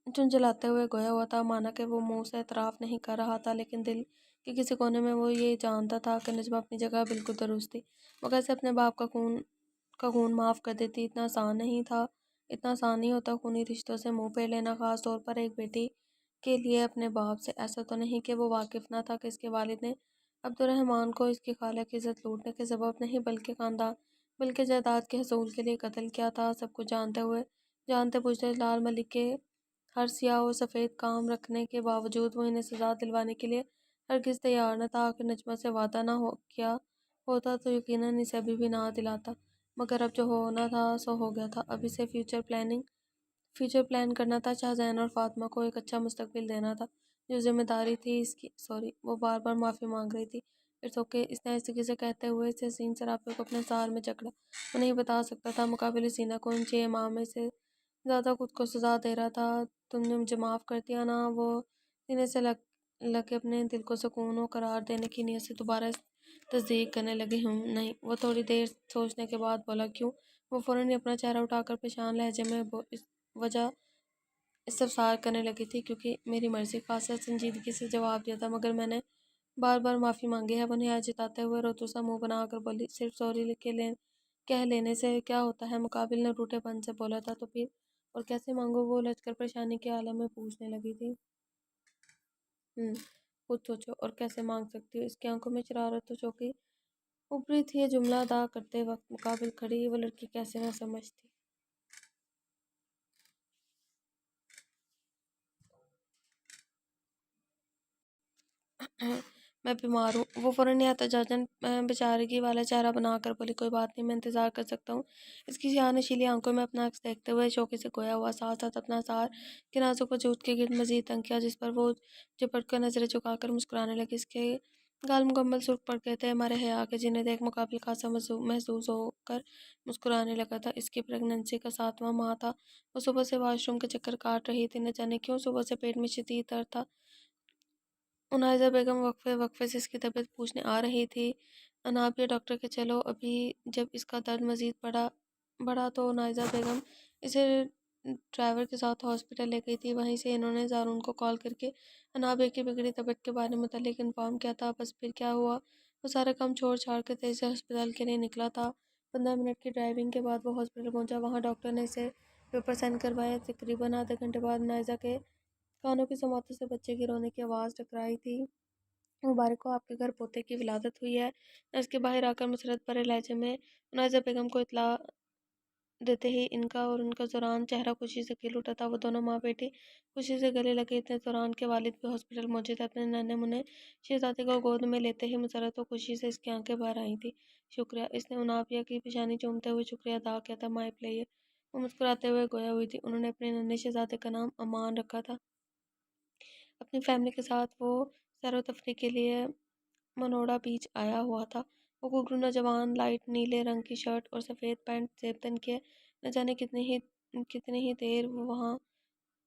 جھنجھلاتے ہوئے گویا ہوا تھا، مانا کہ وہ منہ سے اعتراف نہیں کر رہا تھا لیکن دل کے کسی کونے میں وہ یہ جانتا تھا کہ نجمہ اپنی جگہ بالکل درست تھی۔ وہ کیسے اپنے باپ کا خون معاف کر دیتی؟ اتنا آسان نہیں ہوتا خونی رشتوں سے منہ پھیر لینا، خاص طور پر ایک بیٹی کے لیے اپنے باپ سے۔ ایسا تو نہیں کہ وہ واقف نہ تھا کہ اس کے والد نے عبدالرحمن کو اس کی خالہ کی عزت لوٹنے کے سبب نہیں بلکہ جائیداد کے حصول کے لیے قتل کیا تھا۔ سب کچھ جانتے بوجھتے اجلال ملک کے ہر سیاہ و سفید کام رکھنے کے باوجود وہ انہیں سزا دلوانے کے لیے ہرگز تیار نہ تھا۔ آخر نجمہ سے وعدہ نہ کیا ہوتا تو یقیناً اسے ابھی بھی نہ دلاتا، مگر اب جو ہونا تھا سو ہو گیا تھا۔ اب اسے فیوچر پلان کرنا تھا، شاہزین اور فاطمہ کو ایک اچھا مستقبل دینا تھا، جو ذمہ داری تھی اس کی۔ سوری، وہ بار بار معافی مانگ رہی تھی۔ اٹس اوکے، اس نے آہستگی سے کہتے ہوئے اس حسین سراپے کو اپنے سار میں جکڑا۔ وہ نہیں بتا سکتا تھا مقابل سینہ کو ان 6 ماہ میں سے زیادہ خود کو سزا دے رہا تھا۔ تم نے مجھے معاف کر دیا نا؟ وہ سینے سے لگ کے اپنے دل کو سکون و قرار دینے کی نیت سے دوبارہ تصدیق کرنے لگی۔ نہیں۔ وہ تھوڑی دیر سوچنے کے بعد بولا۔ کیوں؟ وہ فوراً ہی اپنا چہرہ اٹھا کر پریشان لہجے میں وجہ استفسار کرنے لگی تھی۔ کیونکہ میری مرضی، خاصا سنجیدگی سے جواب دیا تھا، مگر میں نے بار بار معافی مانگی ہے۔ وہ نہایت جتاتے ہوئے روتو سا منہ بنا کر بولی۔ صرف سوری کہہ لینے سے کیا ہوتا ہے؟ مقابل نے ٹوٹے پن سے بولا تھا۔ تو پھر اور کیسے مانگو؟ وہ الجھ کر پریشانی کے عالم میں پوچھنے لگی تھی۔ خود سوچو، اور کیسے مانگ سکتی ہو؟ اس کی آنکھوں میں شرارت و چوکی ابھری تھی۔ یہ جملہ ادا کرتے وقت مقابل کھڑی وہ لڑکی کیسے نہ سمجھ تھی؟ میں بیمار ہوں۔ وہ فوراً احتجاجاً بیچارگی والا چہرہ بنا کر بولی، کوئی بات نہیں، میں انتظار کر سکتا ہوں۔ اس کی سیاہ نشیلی آنکھوں میں اپنا عکس دیکھتے ہوئے چوکے سے گویا ہوا، ساتھ ساتھ اپنا سار کے نازک وجود کے گرد مزید تنگ کیا، جس پر وہ جپٹ کر نظریں جھکا کر مسکرانے لگی۔ اس کے گال مکمل سرخ پڑ گئے تھے ہمارے حیا کے، جنہیں دیکھ مقابل خاصا محظوظ ہو کر مسکرانے لگا تھا۔ اس کی پریگننسی کا 7واں ماہ تھا۔ وہ صبح سے واش روم کے چکر کاٹ رہی تھی، نہ جانے کیوں صبح سے پیٹ میں شدید درد تھا۔ عنائزہ بیگم وقفے وقفے سے اس کی طبیعت پوچھنے آ رہی تھی۔ انابیہ ڈاکٹر کے چلو ابھی۔ جب اس کا درد مزید بڑھا تو عنائزہ بیگم اسے ڈرائیور کے ساتھ ہاسپٹل لے گئی تھی۔ وہیں سے انہوں نے زارون کو کال کر کے انابیہ کی بگڑی طبیعت کے بارے میں متعلق انفارم کیا تھا۔ بس پھر کیا ہوا، وہ سارا کام چھوڑ چھاڑ کے تیزی سے ہسپتال کے لیے نکلا تھا۔ 15 منٹ کی ڈرائیونگ کے بعد وہ ہاسپٹل پہنچا۔ وہاں ڈاکٹر نے اسے پیپر سائن کروائے۔ تقریباً آدھے گھنٹے بعد عنائزہ کے کانوں کی سماعتوں سے بچے کے رونے کی آواز ٹکرائی تھی۔ مبارک ہو، آپ کے گھر پوتے کی ولادت ہوئی ہے۔ نرس کے باہر آ کر مسرت بھرے لہجے میں عنائزہ بیگم کو اطلاع دیتے ہی ان کا اور ان کا زوران چہرہ خوشی سے کھل اٹھا تھا۔ وہ دونوں ماں بیٹی خوشی سے گلے لگے تھے۔ زوران کے والد بھی ہاسپٹل موجود تھے۔ اپنے ننھے منھے شہزادے کو گود میں لیتے ہی مسرت کو خوشی سے اس کی آنکھیں بھر آئی تھیں۔ شکریہ، اس نے عنابیہ کی پیشانی چومتے ہوئے شکریہ ادا کیا تھا۔ مائی پلیئر، وہ مسکراتے ہوئے گویا ہوئی تھی۔ انہوں نے اپنے ننھے شہزادے کا نام امان رکھا تھا۔ اپنی فیملی کے ساتھ وہ سیر و تفریح کے لیے منوڑا بیچ آیا ہوا تھا۔ وہ گھرگھرو نوجوان لائٹ نیلے رنگ کی شرٹ اور سفید پینٹ زیب تن کیے نہ جانے کتنی ہی دیر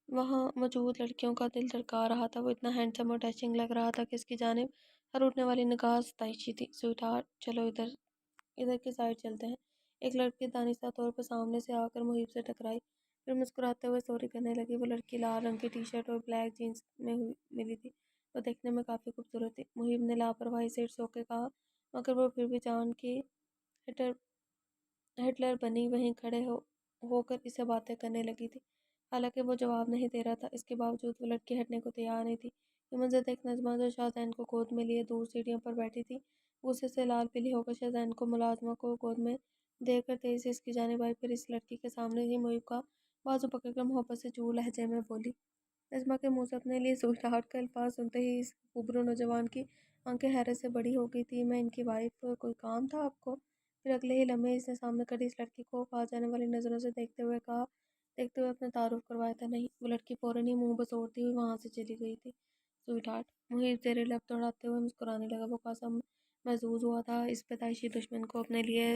وہاں موجود لڑکیوں کا دل دھڑکا رہا تھا۔ وہ اتنا ہینڈسم اور ڈیشنگ لگ رہا تھا کہ اس کی جانب ہر اٹھنے والی نگاہ ستائشی تھی۔ سویٹ ہارٹ، چلو ادھر کی سائڈ چلتے ہیں۔ ایک لڑکی دانستہ طور پر سامنے سے آ کر محیب سے ٹکرائی، پھر مسکراتے ہوئے سوری کرنے لگی۔ وہ لڑکی لال رنگ کی ٹی شرٹ اور بلیک جینس میں ملی تھی۔ وہ دیکھنے میں کافی خوبصورت تھی۔ محیب نے لاپرواہی سے اٹس اوکے کہا، مگر وہ پھر بھی جان کی ہٹلر بنی وہیں کھڑے ہو کر اس سے باتیں کرنے لگی تھی۔ حالانکہ وہ جواب نہیں دے رہا تھا، اس کے باوجود وہ لڑکی ہٹنے کو تیار نہیں تھی۔ یہ منظر دیکھ نجمہ جو شاہزین کو گود میں لیے دور سیڑھیوں پر بیٹھی تھی، غصے سے لال پیلی ہو کر شاہزین کو ملازمہ کو گود میں دے کر تیزی سے اس کی جانب آئی، پھر اس لڑکی کے سامنے ہی محیب کا بازو پکڑ کر محبت سے چور لہجے میں بولی۔ نجمہ کے منہ سے اپنے لیے سویٹ ہارٹ کا الفاظ سنتے ہی اس خوبرو نوجوان کی آنکھیں حیرت سے بڑی ہو گئی تھی۔ میں ان کی وائف، کوئی کام تھا آپ کو؟ پھر اگلے ہی لمحے اس نے سامنے کھڑی اس لڑکی کو کھا جانے والی نظروں سے دیکھتے ہوئے اپنا تعارف کروایا تھا۔ نہیں، وہ لڑکی فوراً ہی منہ بسوڑتی ہوئی وہاں سے چلی گئی تھی۔ سویٹ ہارٹ، محیط زیر لب دوڑاتے ہوئے مسکرانے لگا۔ وہ خاصا محظوظ ہوا تھا اس پیدائشی دشمن کو اپنے لیے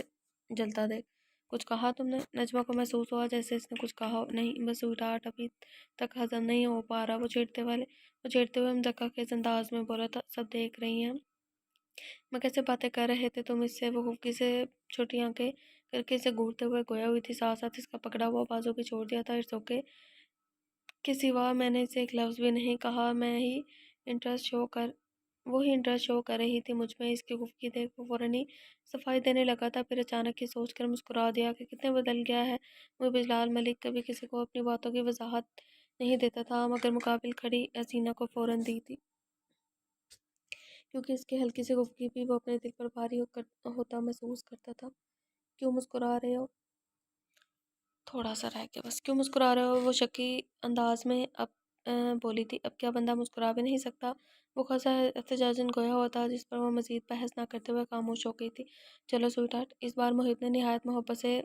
جلتا دیکھ۔ کچھ کہا تم نے؟ نجمہ کو محسوس ہوا جیسے اس نے کچھ کہا ہو۔ نہیں، بس سویٹ ہارٹ ابھی تک ہضم نہیں ہو پا رہا، وہ چھیڑتے ہوئے مذاق خیز انداز میں بولا تھا۔ سب دیکھ رہی ہیں میں کیسے باتیں کر رہے تھے تم اس سے؟ وہ خفگی سے چھوٹی آنکھیں کر کے اسے گھورتے ہوئے گویا ہوئی تھی، ساتھ ساتھ اس کا پکڑا ہوا بازو بھی چھوڑ دیا تھا۔ اٹس اوکے کے سوا میں نے اسے ایک لفظ بھی نہیں کہا۔ وہ ہی انٹرسٹ شو کر رہی تھی مجھ میں۔ اس کی خفگی دیکھ وہ فوراً ہی صفائی دینے لگا تھا، پھر اچانک یہ سوچ کر مسکرا دیا کہ کتنے بدل گیا ہے محب اجلال ملک۔ کبھی کسی کو اپنی باتوں کی وضاحت نہیں دیتا تھا، مگر مقابل کھڑی حسینہ کو فوراً دی تھی، کیونکہ اس کی ہلکی سی خفگی بھی وہ اپنے دل پر بھاری ہوتا محسوس کرتا تھا۔ کیوں مسکرا رہے ہو؟ تھوڑا سا رہ گیا بس۔ کیوں مسکرا رہے ہو؟ وہ شکی انداز میں اب بولی تھی۔ اب کیا بندہ مسکرا بھی نہیں سکتا؟ وہ خاصا احتجاجاً گویا ہوا تھا، جس پر وہ مزید بحث نہ کرتے ہوئے خاموش ہو گئی تھی۔ چلو سویٹ ہارٹ، اس بار محیط نے نہایت محبت سے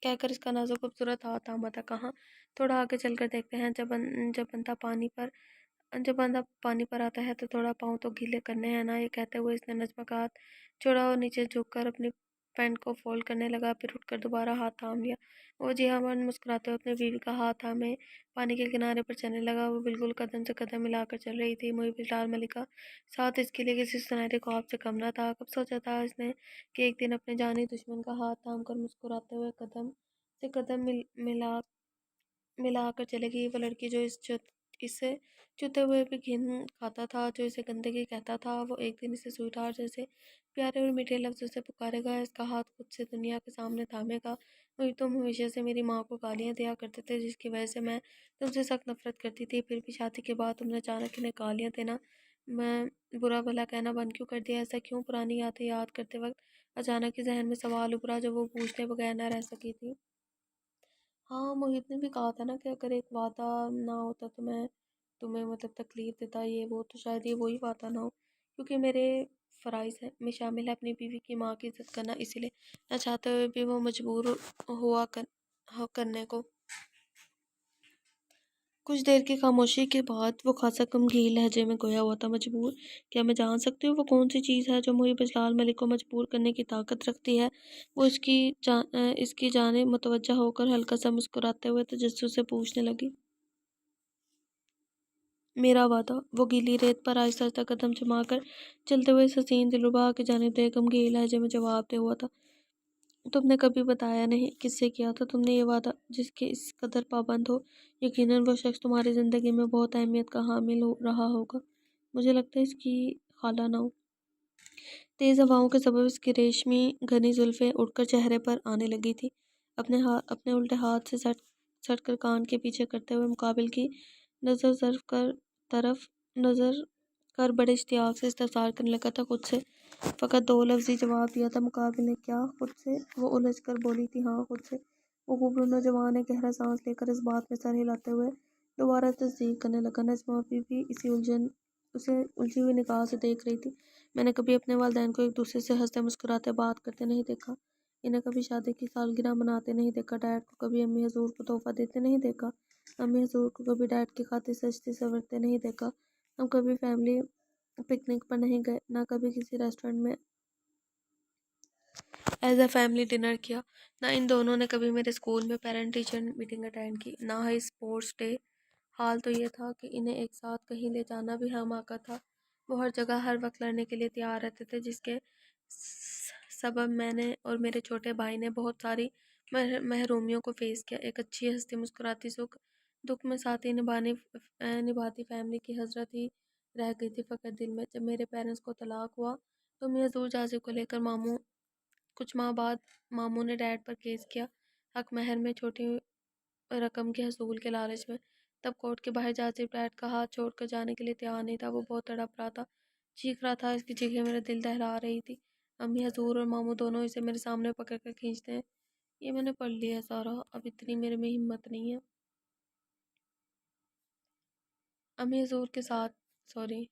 کہہ کر اس کا نازک خوبصورت ہاتھ تھاما تھا۔ کہاں؟ تھوڑا آگے چل کر دیکھتے ہیں۔ جب بندہ پانی پر آتا ہے تو تھوڑا پاؤں تو گیلے کرنے ہیں نا۔ یہ کہتے ہوئے اس نے نجمہ کا ہاتھ چھوڑا اور نیچے جھک کر اپنی پینٹ کو فولڈ کرنے لگا، پھر اٹھ کر دوبارہ ہاتھ تھام لیا۔ وہ جی ہاں من مسکراتے ہوئے اپنی بیوی کا ہاتھ تھامے پانی کے کنارے پر چلنے لگا۔ وہ بالکل قدم سے قدم ملا کر چل رہی تھی۔ محب اجلال ملک کا ساتھ اس کے لیے کسی سنہرے خواب سے کم نہ تھا۔ کب سوچا تھا اس نے کہ ایک دن اپنے جانی دشمن کا ہاتھ تھام کر مسکراتے ہوئے قدم سے قدم ملا کر چلے گی۔ وہ لڑکی جو اسے چوتے ہوئے بھی گھن کھاتا تھا، جو اسے گندگی کہتا تھا، وہ ایک دن اسے سویٹ ہارٹ جیسے پیارے اور میٹھے لفظوں سے پکارے گا، اس کا ہاتھ خود سے دنیا کے سامنے تھامے گا۔ محیط، تم ہمیشہ سے میری ماں کو گالیاں دیا کرتے تھے، جس کی وجہ سے میں تم سے سخت نفرت کرتی تھی، پھر بھی شادی کے بعد تم نے اچانک انہیں گالیاں دینا، میں برا بھلا کہنا بند کیوں کر دیا؟ ایسا کیوں؟ پرانی یادیں یاد کرتے وقت اچانک ہی ذہن میں سوال ابھرا جو وہ پوچھنے بغیر نہ رہ سکی تھی۔ ہاں، محیط نے بھی کہا تھا نا کہ اگر ایک وعدہ نہ ہوتا تو میں تمہیں تکلیف دیتا، یہ وہ، تو شاید یہ وہی وعدہ نہ ہو، کیونکہ میرے فرائض ہیں میں شامل ہے اپنی بیوی کی ماں کی عزت کرنا، اسی لیے نہ چاہتے ہوئے بھی وہ مجبور کرنے کو۔ کچھ دیر کی خاموشی کے بعد وہ خاصا غمگین لہجے میں گویا ہوا تھا، مجبور؟ کیا میں جان سکتی ہوں وہ کون سی چیز ہے جو محب جلال ملک کو مجبور کرنے کی طاقت رکھتی ہے؟ وہ اس کی جانب متوجہ ہو کر ہلکا سا مسکراتے ہوئے تجسس سے پوچھنے لگی۔ میرا وعدہ، وہ گیلی ریت پر آہستہ آہستہ قدم جما کر چلتے ہوئے اس حسین دلربا کی جانب دیکھ غمگین لہجے میں جواب دے ہوا تھا۔ تم نے کبھی بتایا نہیں کس سے کیا تھا تم نے یہ وعدہ جس کے اس قدر پابند ہو؟ یقیناً وہ شخص تمہاری زندگی میں بہت اہمیت کا حامل رہا ہوگا۔ مجھے لگتا ہے اس کی خالہ نہ ہو۔ تیز ہواؤں کے سبب اس کی ریشمی گھنی زلفیں اڑ کر چہرے پر آنے لگی تھی، اپنے الٹے ہاتھ سے سٹ کر کان کے پیچھے کرتے ہوئے مقابل کی نظر طرف نظر کر بڑے اشتیاق سے استفسار کرنے لگا تھا۔ خود سے فقط دو لفظی جواب دیا تھا مقابل نے۔ کیا خود سے؟ وہ الجھ کر بولی تھی۔ ہاں خود سے۔ وہ خوبصورت نوجوان نے گہرا سانس لے کر اس بات میں سر ہلاتے ہوئے دوبارہ تصدیق کرنے لگا۔ نجمہ ابھی بھی اسے الجھی ہوئی نگاہ سے دیکھ رہی تھی۔ میں نے کبھی اپنے والدین کو ایک دوسرے سے ہنستے مسکراتے بات کرتے نہیں دیکھا، انہیں کبھی شادی کی سالگرہ مناتے نہیں دیکھا، ڈیڈ کو کبھی امی حضور کو تحفہ دیتے نہیں دیکھا، امی حضور کو کبھی ڈیڈ کی خاطر سجتے سنورتے نہیں دیکھا، ہم کبھی فیملی پکنک پر نہیں گئے، نہ کبھی کسی ریسٹورنٹ میں ایز اے فیملی ڈنر کیا، نہ ان دونوں نے کبھی میرے اسکول میں پیرنٹ ٹیچر میٹنگ اٹینڈ کی، نہ ہی اسپورٹس ڈے۔ حال تو یہ تھا کہ انہیں ایک ساتھ کہیں لے جانا بھی ہم آقا تھا۔ وہ ہر جگہ ہر وقت لڑنے کے لیے تیار رہتے تھے، جس کے سبب میں نے اور میرے چھوٹے بھائی نے بہت ساری محرومیوں کو فیس کیا۔ ایک اچھی ہنستی مسکراتی سکھ دکھ میں ساتھی نبھاتی فیملی کی حسرت ہی رہ گئی تھی فقط دل میں۔ جب میرے پیرنٹس کو طلاق ہوا تو امی حضور جازے کو لے کر کچھ ماہ بعد ماموں نے ڈیڈ پر کیس کیا، حق مہر میں چھوٹی رقم کے حصول کے لالچ میں۔ تب کورٹ کے باہر جازب ڈیڈ کا ہاتھ چھوڑ کر جانے کے لیے تیار نہیں تھا، وہ بہت تڑپ رہا تھا، چیخ رہا تھا، اس کی چیخیں میرا دل دہلا رہی تھی۔ امی حضور اور ماموں دونوں اسے میرے سامنے پکڑ کر کھینچتے ہیں۔ یہ میں نے پڑھ لیا ہے سارا، اب اتنی میرے میں ہمت نہیں ہے۔ امی حضور کے ساتھ سوری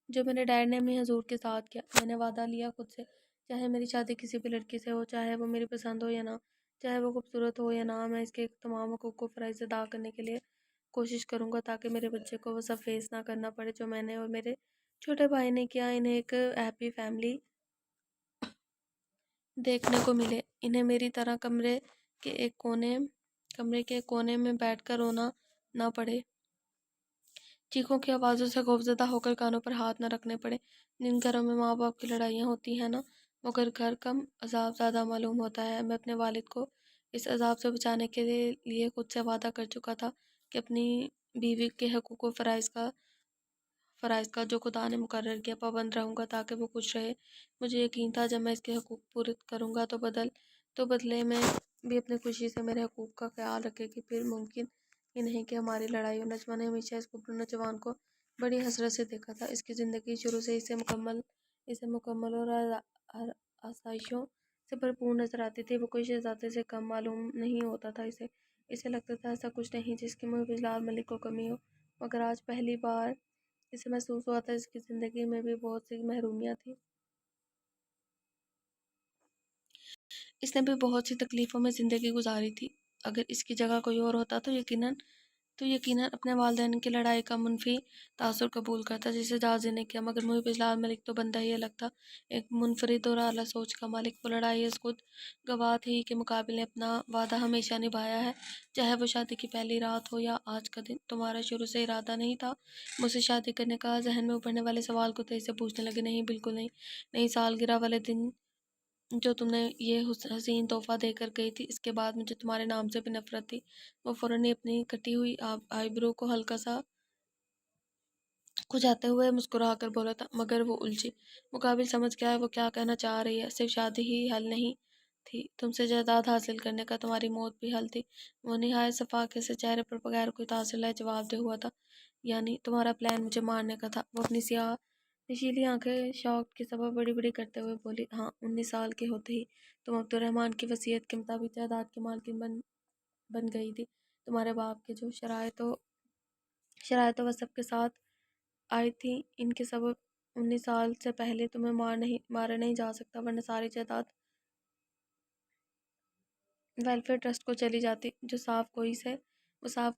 جو میرے ڈیڈ نے امی حضور کے ساتھ کیا، میں نے وعدہ لیا خود سے، چاہے میری شادی کسی بھی لڑکی سے ہو، چاہے وہ میری پسند ہو یا نہ، چاہے وہ خوبصورت ہو یا نہ، میں اس کے تمام حقوق کو فرائض ادا کرنے کے لیے کوشش کروں گا تاکہ میرے بچے کو وہ سب فیس نہ کرنا پڑے جو میں نے اور میرے چھوٹے بھائی نے کیا۔ انہیں ایک ہیپی فیملی دیکھنے کو ملے، انہیں میری طرح کمرے کے ایک کونے میں بیٹھ کر رونا نہ پڑے، چیخوں کی آوازوں سے خوفزدہ ہو کر کانوں پر ہاتھ نہ رکھنے پڑے۔ جن گھروں میں ماں باپ کی لڑائیاں ہوتی ہیں نا، وہ گھر کم عذاب زیادہ معلوم ہوتا ہے۔ میں اپنے والد کو اس عذاب سے بچانے کے لیے خود سے وعدہ کر چکا تھا کہ اپنی بیوی کے حقوق و فرائض کا جو خدا نے مقرر کیا پابند رہوں گا تاکہ وہ خوش رہے۔ مجھے یقین تھا جب میں اس کے حقوق پورے کروں گا تو بدلے میں بھی اپنی خوشی سے میرے حقوق کا خیال رکھے گی۔ پھر ممکن ہی نہیں کہ ہماری لڑائی ہو۔ نجمہ نے ہمیشہ اس خوبصورت نوجوان کو بڑی حسرت سے دیکھا تھا، اس کی زندگی شروع سے اسے مکمل اور آسائشوں سے بھرپور نظر آتی تھی۔ وہ کوئی شہزادے سے کم معلوم نہیں ہوتا تھا اسے لگتا تھا ایسا کچھ نہیں جس کی محب جلال ملک کو کمی ہو، مگر آج پہلی بار اسے محسوس ہوا تھا اس کی زندگی میں بھی بہت سی محرومیاں تھیں۔ اس نے بھی بہت سی تکلیفوں میں زندگی گزاری تھی۔ اگر اس کی جگہ کوئی اور ہوتا تو یقیناً اپنے والدین کی لڑائی کا منفی تاثر قبول کرتا جسے جازے نے کیا، مگر محب جلال ملک تو بندہ ہی الگ تھا، ایک منفرد اور اعلیٰ سوچ کا مالک۔ وہ لڑائی اس خود گواہ تھی کہ مقابل نے اپنا وعدہ ہمیشہ نبھایا ہے، چاہے وہ شادی کی پہلی رات ہو یا آج کا دن۔ تمہارا شروع سے ارادہ نہیں تھا مجھ سے شادی کرنے کا؟ ذہن میں ابھرنے والے سوال کو تیزی سے پوچھنے لگے۔ نہیں بالکل نہیں، نہیں سالگرہ والے دن جو تم نے یہ حسین تحفہ دے کر گئی تھی، اس کے بعد مجھے تمہارے نام سے بھی نفرت تھی۔ وہ فوراً ہی اپنی کٹی ہوئی آئی برو کو ہلکا سا کھجاتے ہوئے مسکرا کر بولا تھا، مگر وہ الجھی۔ مقابل سمجھ گیا وہ کیا کہنا چاہ رہی ہے، صرف شادی ہی حل نہیں تھی، تم سے جائیداد حاصل کرنے کا تمہاری موت بھی حل تھی۔ وہ نہایت صفاقت سے چہرے پر بغیر کوئی تاثر لائے جواب دے ہوا تھا، یعنی تمہارا پلان مجھے مارنے کا تھا؟ وہ اپنی سیاہ نشیلی آنکھیں شوق کے سبب بڑی بڑی کرتے ہوئے بولی، ہاں 19 سال کے ہوتے ہی تم عبد الرحمن کی وصیت کے مطابق جائیداد کی مالکن بن گئی تھی۔ تمہارے باپ کے جو شرائط و وصف کے ساتھ آئی تھی، ان کے سبب 19 سال سے پہلے تمہیں مارا نہیں جا سکتا، ورنہ ساری جائیداد ویلفیئر ٹرسٹ کو چلی جاتی۔ وہ صاف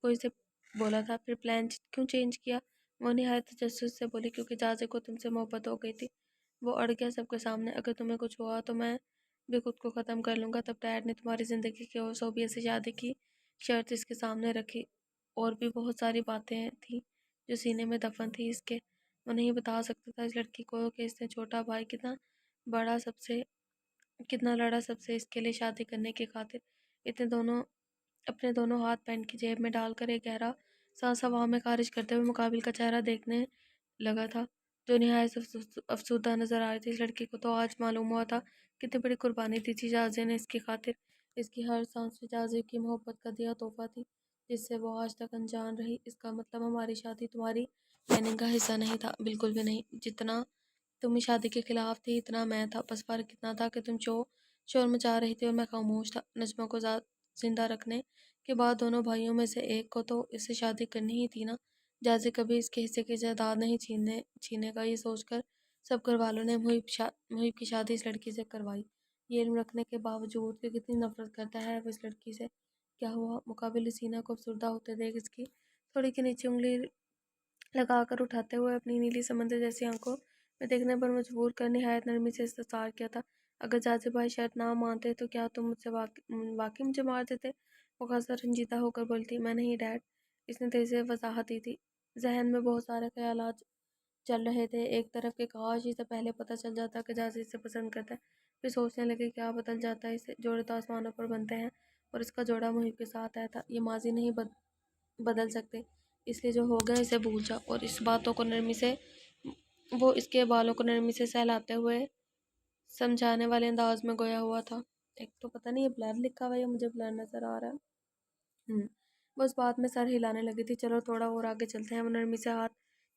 گوئی سے بولا تھا۔ پھر پلان کیوں چینج کیا؟ وہ نہایت تجسس سے بولی، کیونکہ جازے کو تم سے محبت ہو گئی تھی۔ وہ اڑ گیا سب کے سامنے، اگر تمہیں کچھ ہوا تو میں بھی خود کو ختم کر لوں گا۔ تب ڈیڈ نے تمہاری زندگی کی اور صوبیہ سے شادی کی شرط اس کے سامنے رکھی۔ اور بھی بہت ساری باتیں تھیں جو سینے میں دفن تھی اس کے۔ وہ نہیں بتا سکتا تھا اس لڑکی کو کہ اس نے چھوٹا بھائی کتنا لڑا سب سے اس کے لیے شادی کرنے کی خاطر۔ اپنے دونوں ہاتھ پینٹ کی جیب میں ڈال کر ایک گہرا سانس ہوا میں خارج کرتے ہوئے مقابل کا چہرہ دیکھنے لگا تھا، جو نہایت افسردہ نظر آ رہی تھی۔ اس لڑکی کو تو آج معلوم ہوا تھا کتنی بڑی قربانی دی تھی جازے نے اس کی خاطر۔ اس کی ہر سانس جازے کی محبت کا دیا تحفہ تھی، جس سے وہ آج تک انجان رہی۔ اس کا مطلب ہماری شادی تمہاری پلاننگ کا حصہ نہیں تھا، بالکل بھی نہیں۔ جتنا تم اس شادی کے خلاف تھی اتنا میں تھا، بس فرق اتنا تھا کہ تم شور مچا رہی تھی اور میں خاموش تھا۔ نجمہ کو زندہ رکھنے کے بعد دونوں بھائیوں میں سے ایک کو تو اس سے شادی کرنی ہی تھی نا۔ جازے کبھی اس کے حصے کی جائیداد نہیں چھینے گا، یہ سوچ کر سب گھر والوں نے محیب کی شادی اس لڑکی سے کروائی، یہ علم رکھنے کے باوجود کہ کتنی نفرت کرتا ہے وہ اس لڑکی سے۔ کیا ہوا؟ مقابل سینہ کو افسردہ ہوتے دیکھ اس کی تھوڑی کے نیچے انگلی لگا کر اٹھاتے ہوئے اپنی نیلی سمندر جیسی آنکھوں میں دیکھنے پر مجبور کر نہایت نرمی سے استفسار کیا تھا، اگر جازے بھائی شرط نہ مانتے تو کیا تم مجھ سے واقعی مجھے مار دیتے؟ وہ خاصا رنجیدہ ہو کر بولی تھی۔ میں نہیں ڈیڈ، اس نے تیزی سے وضاحت دی تھی۔ ذہن میں بہت سارے خیالات چل رہے تھے، ایک طرف کہ کاش اسے پہلے پتہ چل جاتا کہ جازے اسے پسند کرتا ہے، پھر سوچنے لگے کیا بدل جاتا ہے اسے، جوڑے تو آسمانوں پر بنتے ہیں اور اس کا جوڑا محیب کے ساتھ آیا تھا، یہ ماضی نہیں بدل سکتے، اس لیے جو ہو گیا اسے بھول جا۔ اور وہ اس کے بالوں کو نرمی سے سہلاتے ہوئے سمجھانے والے انداز میں گویا ہوا تھا۔ ایک تو پتہ نہیں یہ بلر لکھا ہوا ہے یا مجھے بلر نظر آ رہا ہے۔ وہ اس بات میں سر ہلانے لگی تھی۔ چلو تھوڑا اور آگے چلتے ہیں، وہ نرمی سے ہاتھ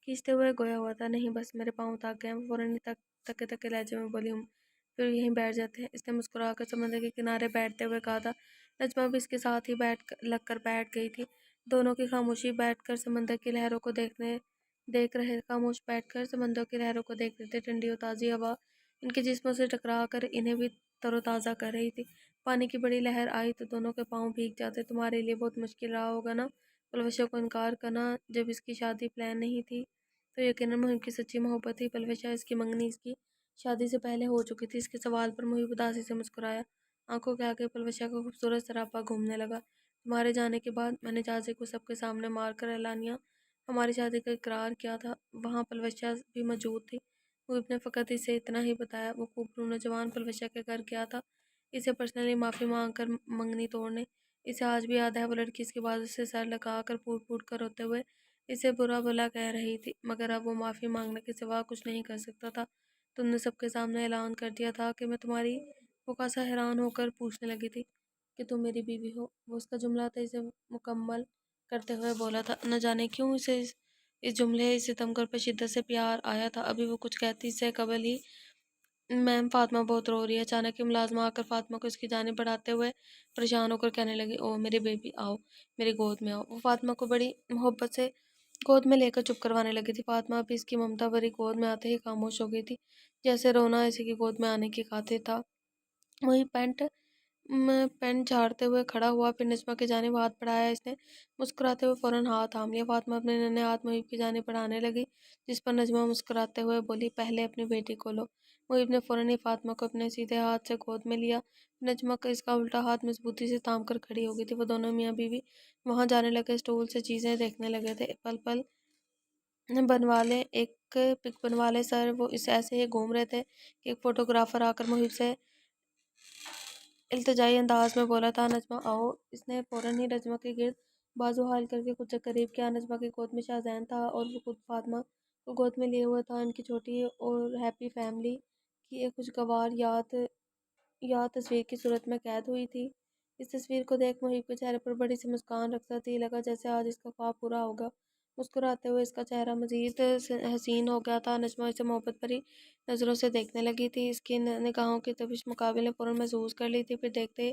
کھینچتے ہوئے گویا ہوا تھا۔ نہیں بس میرے پاؤں تھک گئے ہیں، وہ فوراً تکے لہجے میں بولی، پھر یہیں بیٹھ جاتے ہیں۔ اس نے مسکرا کر سمندر کے کنارے بیٹھتے ہوئے کہا تھا۔ نجمہ بھی اس کے ساتھ ہی لگ کر بیٹھ گئی تھی۔ دونوں کی خاموشی بیٹھ کر سمندر کی لہروں کو خاموش بیٹھ کر سمندر کی لہروں کو دیکھ رہے تھے۔ ٹھنڈی اور تازی ہوا ان کے جسموں سے ٹکرا کر انہیں بھی تر و تازہ کر رہی تھی۔ پانی کی بڑی لہر آئی تو دونوں کے پاؤں بھیگ جاتے۔ تمہارے لیے بہت مشکل رہا ہوگا نا پلوشا کو انکار کرنا، جب اس کی شادی پلان نہیں تھی تو یقیناً محب کی سچی محبت تھی۔ پلوشا اس کی منگنی اس کی شادی سے پہلے ہو چکی تھی۔ اس کے سوال پر محب اداسی سے مسکرایا۔ آنکھوں کے آگے پلوشا کا خوبصورت سراپا گھومنے لگا۔ تمہارے جانے کے بعد میں نے جازے کو سب کے سامنے مار کر اعلانیہ ہماری شادی کا اقرار کیا تھا۔ وہاں پلوشا بھی موجود تھی۔ محب نے فقط اسے اتنا ہی بتایا۔ وہ خوبرو نوجوان پلوشا کے گھر گیا تھا اسے پرسنلی معافی مانگ کر منگنی توڑنے۔ اسے آج بھی یاد ہے وہ لڑکی اس کی بازو سے سر لگا کر پھوٹ پھوٹ کر روتے ہوئے اسے برا بھلا کہہ رہی تھی، مگر اب وہ معافی مانگنے کے سوا کچھ نہیں کر سکتا تھا۔ تم نے سب کے سامنے اعلان کر دیا تھا کہ میں تمہاری۔ وہ خاصا حیران ہو کر پوچھنے لگی تھی کہ تم میری بیوی ہو۔ وہ اس کا جملہ تھا اسے مکمل کرتے ہوئے بولا تھا، نہ جانے کیوں اسے اس جملے ستمگر پر شدت سے پیار آیا تھا۔ ابھی وہ کچھ کہتی اس سے قبل ہی میم فاطمہ بہت رو رہی ہے۔ اچانک کی ملازمہ آ کر فاطمہ کو اس کی جانب بڑھاتے ہوئے پریشان ہو کر کہنے لگی، او میری بیبی آؤ، میری گود میں آؤ۔ وہ فاطمہ کو بڑی محبت سے گود میں لے کر چپ کروانے لگی تھی۔ فاطمہ بھی اس کی ممتا بھری گود میں آتے ہی خاموش ہو گئی تھی، جیسے رونا اسی کی گود میں آنے کی خاطر تھا۔ وہی پینٹ جھاڑتے ہوئے کھڑا ہوا، پھر نجمہ کی جانب ہاتھ بڑھایا اس نے، مسکراتے ہوئے فوراً ہاتھ تھام لیا۔ فاطمہ اپنے ننھے ہاتھ محب کی جانب بڑھانے لگی، جس پر نجمہ مسکراتے ہوئے بولی، پہلے اپنی بیٹی کو لو۔ محب نے فوراً ہی فاطمہ کو اپنے سیدھے ہاتھ سے گود میں لیا۔ نجمہ کا اس کا الٹا ہاتھ مضبوطی سے تھام کر کھڑی ہو گئی تھی۔ وہ دونوں میاں بیوی وہاں جانے لگے اسٹول سے چیزیں دیکھنے لگے تھے۔ پل پل ایک پک بنوالے سر وہ اس ایسے ہی گھوم رہے تھے کہ ایک فوٹوگرافر آ کر محب سے التجائی انداز میں بولا تھا، نجمہ آؤ۔ اس نے فوراً ہی نجمہ کے گرد بازو حائل کر کے خود سے قریب کیا۔ نجمہ کی گود میں شاہزین تھا اور وہ خود فاطمہ کو گود میں لیے ہوئے تھا۔ ان کی چھوٹی اور ہیپی فیملی کی ایک خوشگوار یاد تصویر کی صورت میں قید ہوئی تھی۔ اس تصویر کو دیکھ محب کے چہرے پر بڑی سی مسکان رقصہ تھی، لگا جیسے آج اس کا خواب پورا ہوگا۔ مسکراتے ہوئے اس کا چہرہ مزید حسین ہو گیا تھا۔ نجمہ اسے محبت بھری نظروں سے دیکھنے لگی تھی۔ اس کی نگاہوں کی تپش مقابل نے فوراً محسوس کر لی تھی، پھر دیکھتے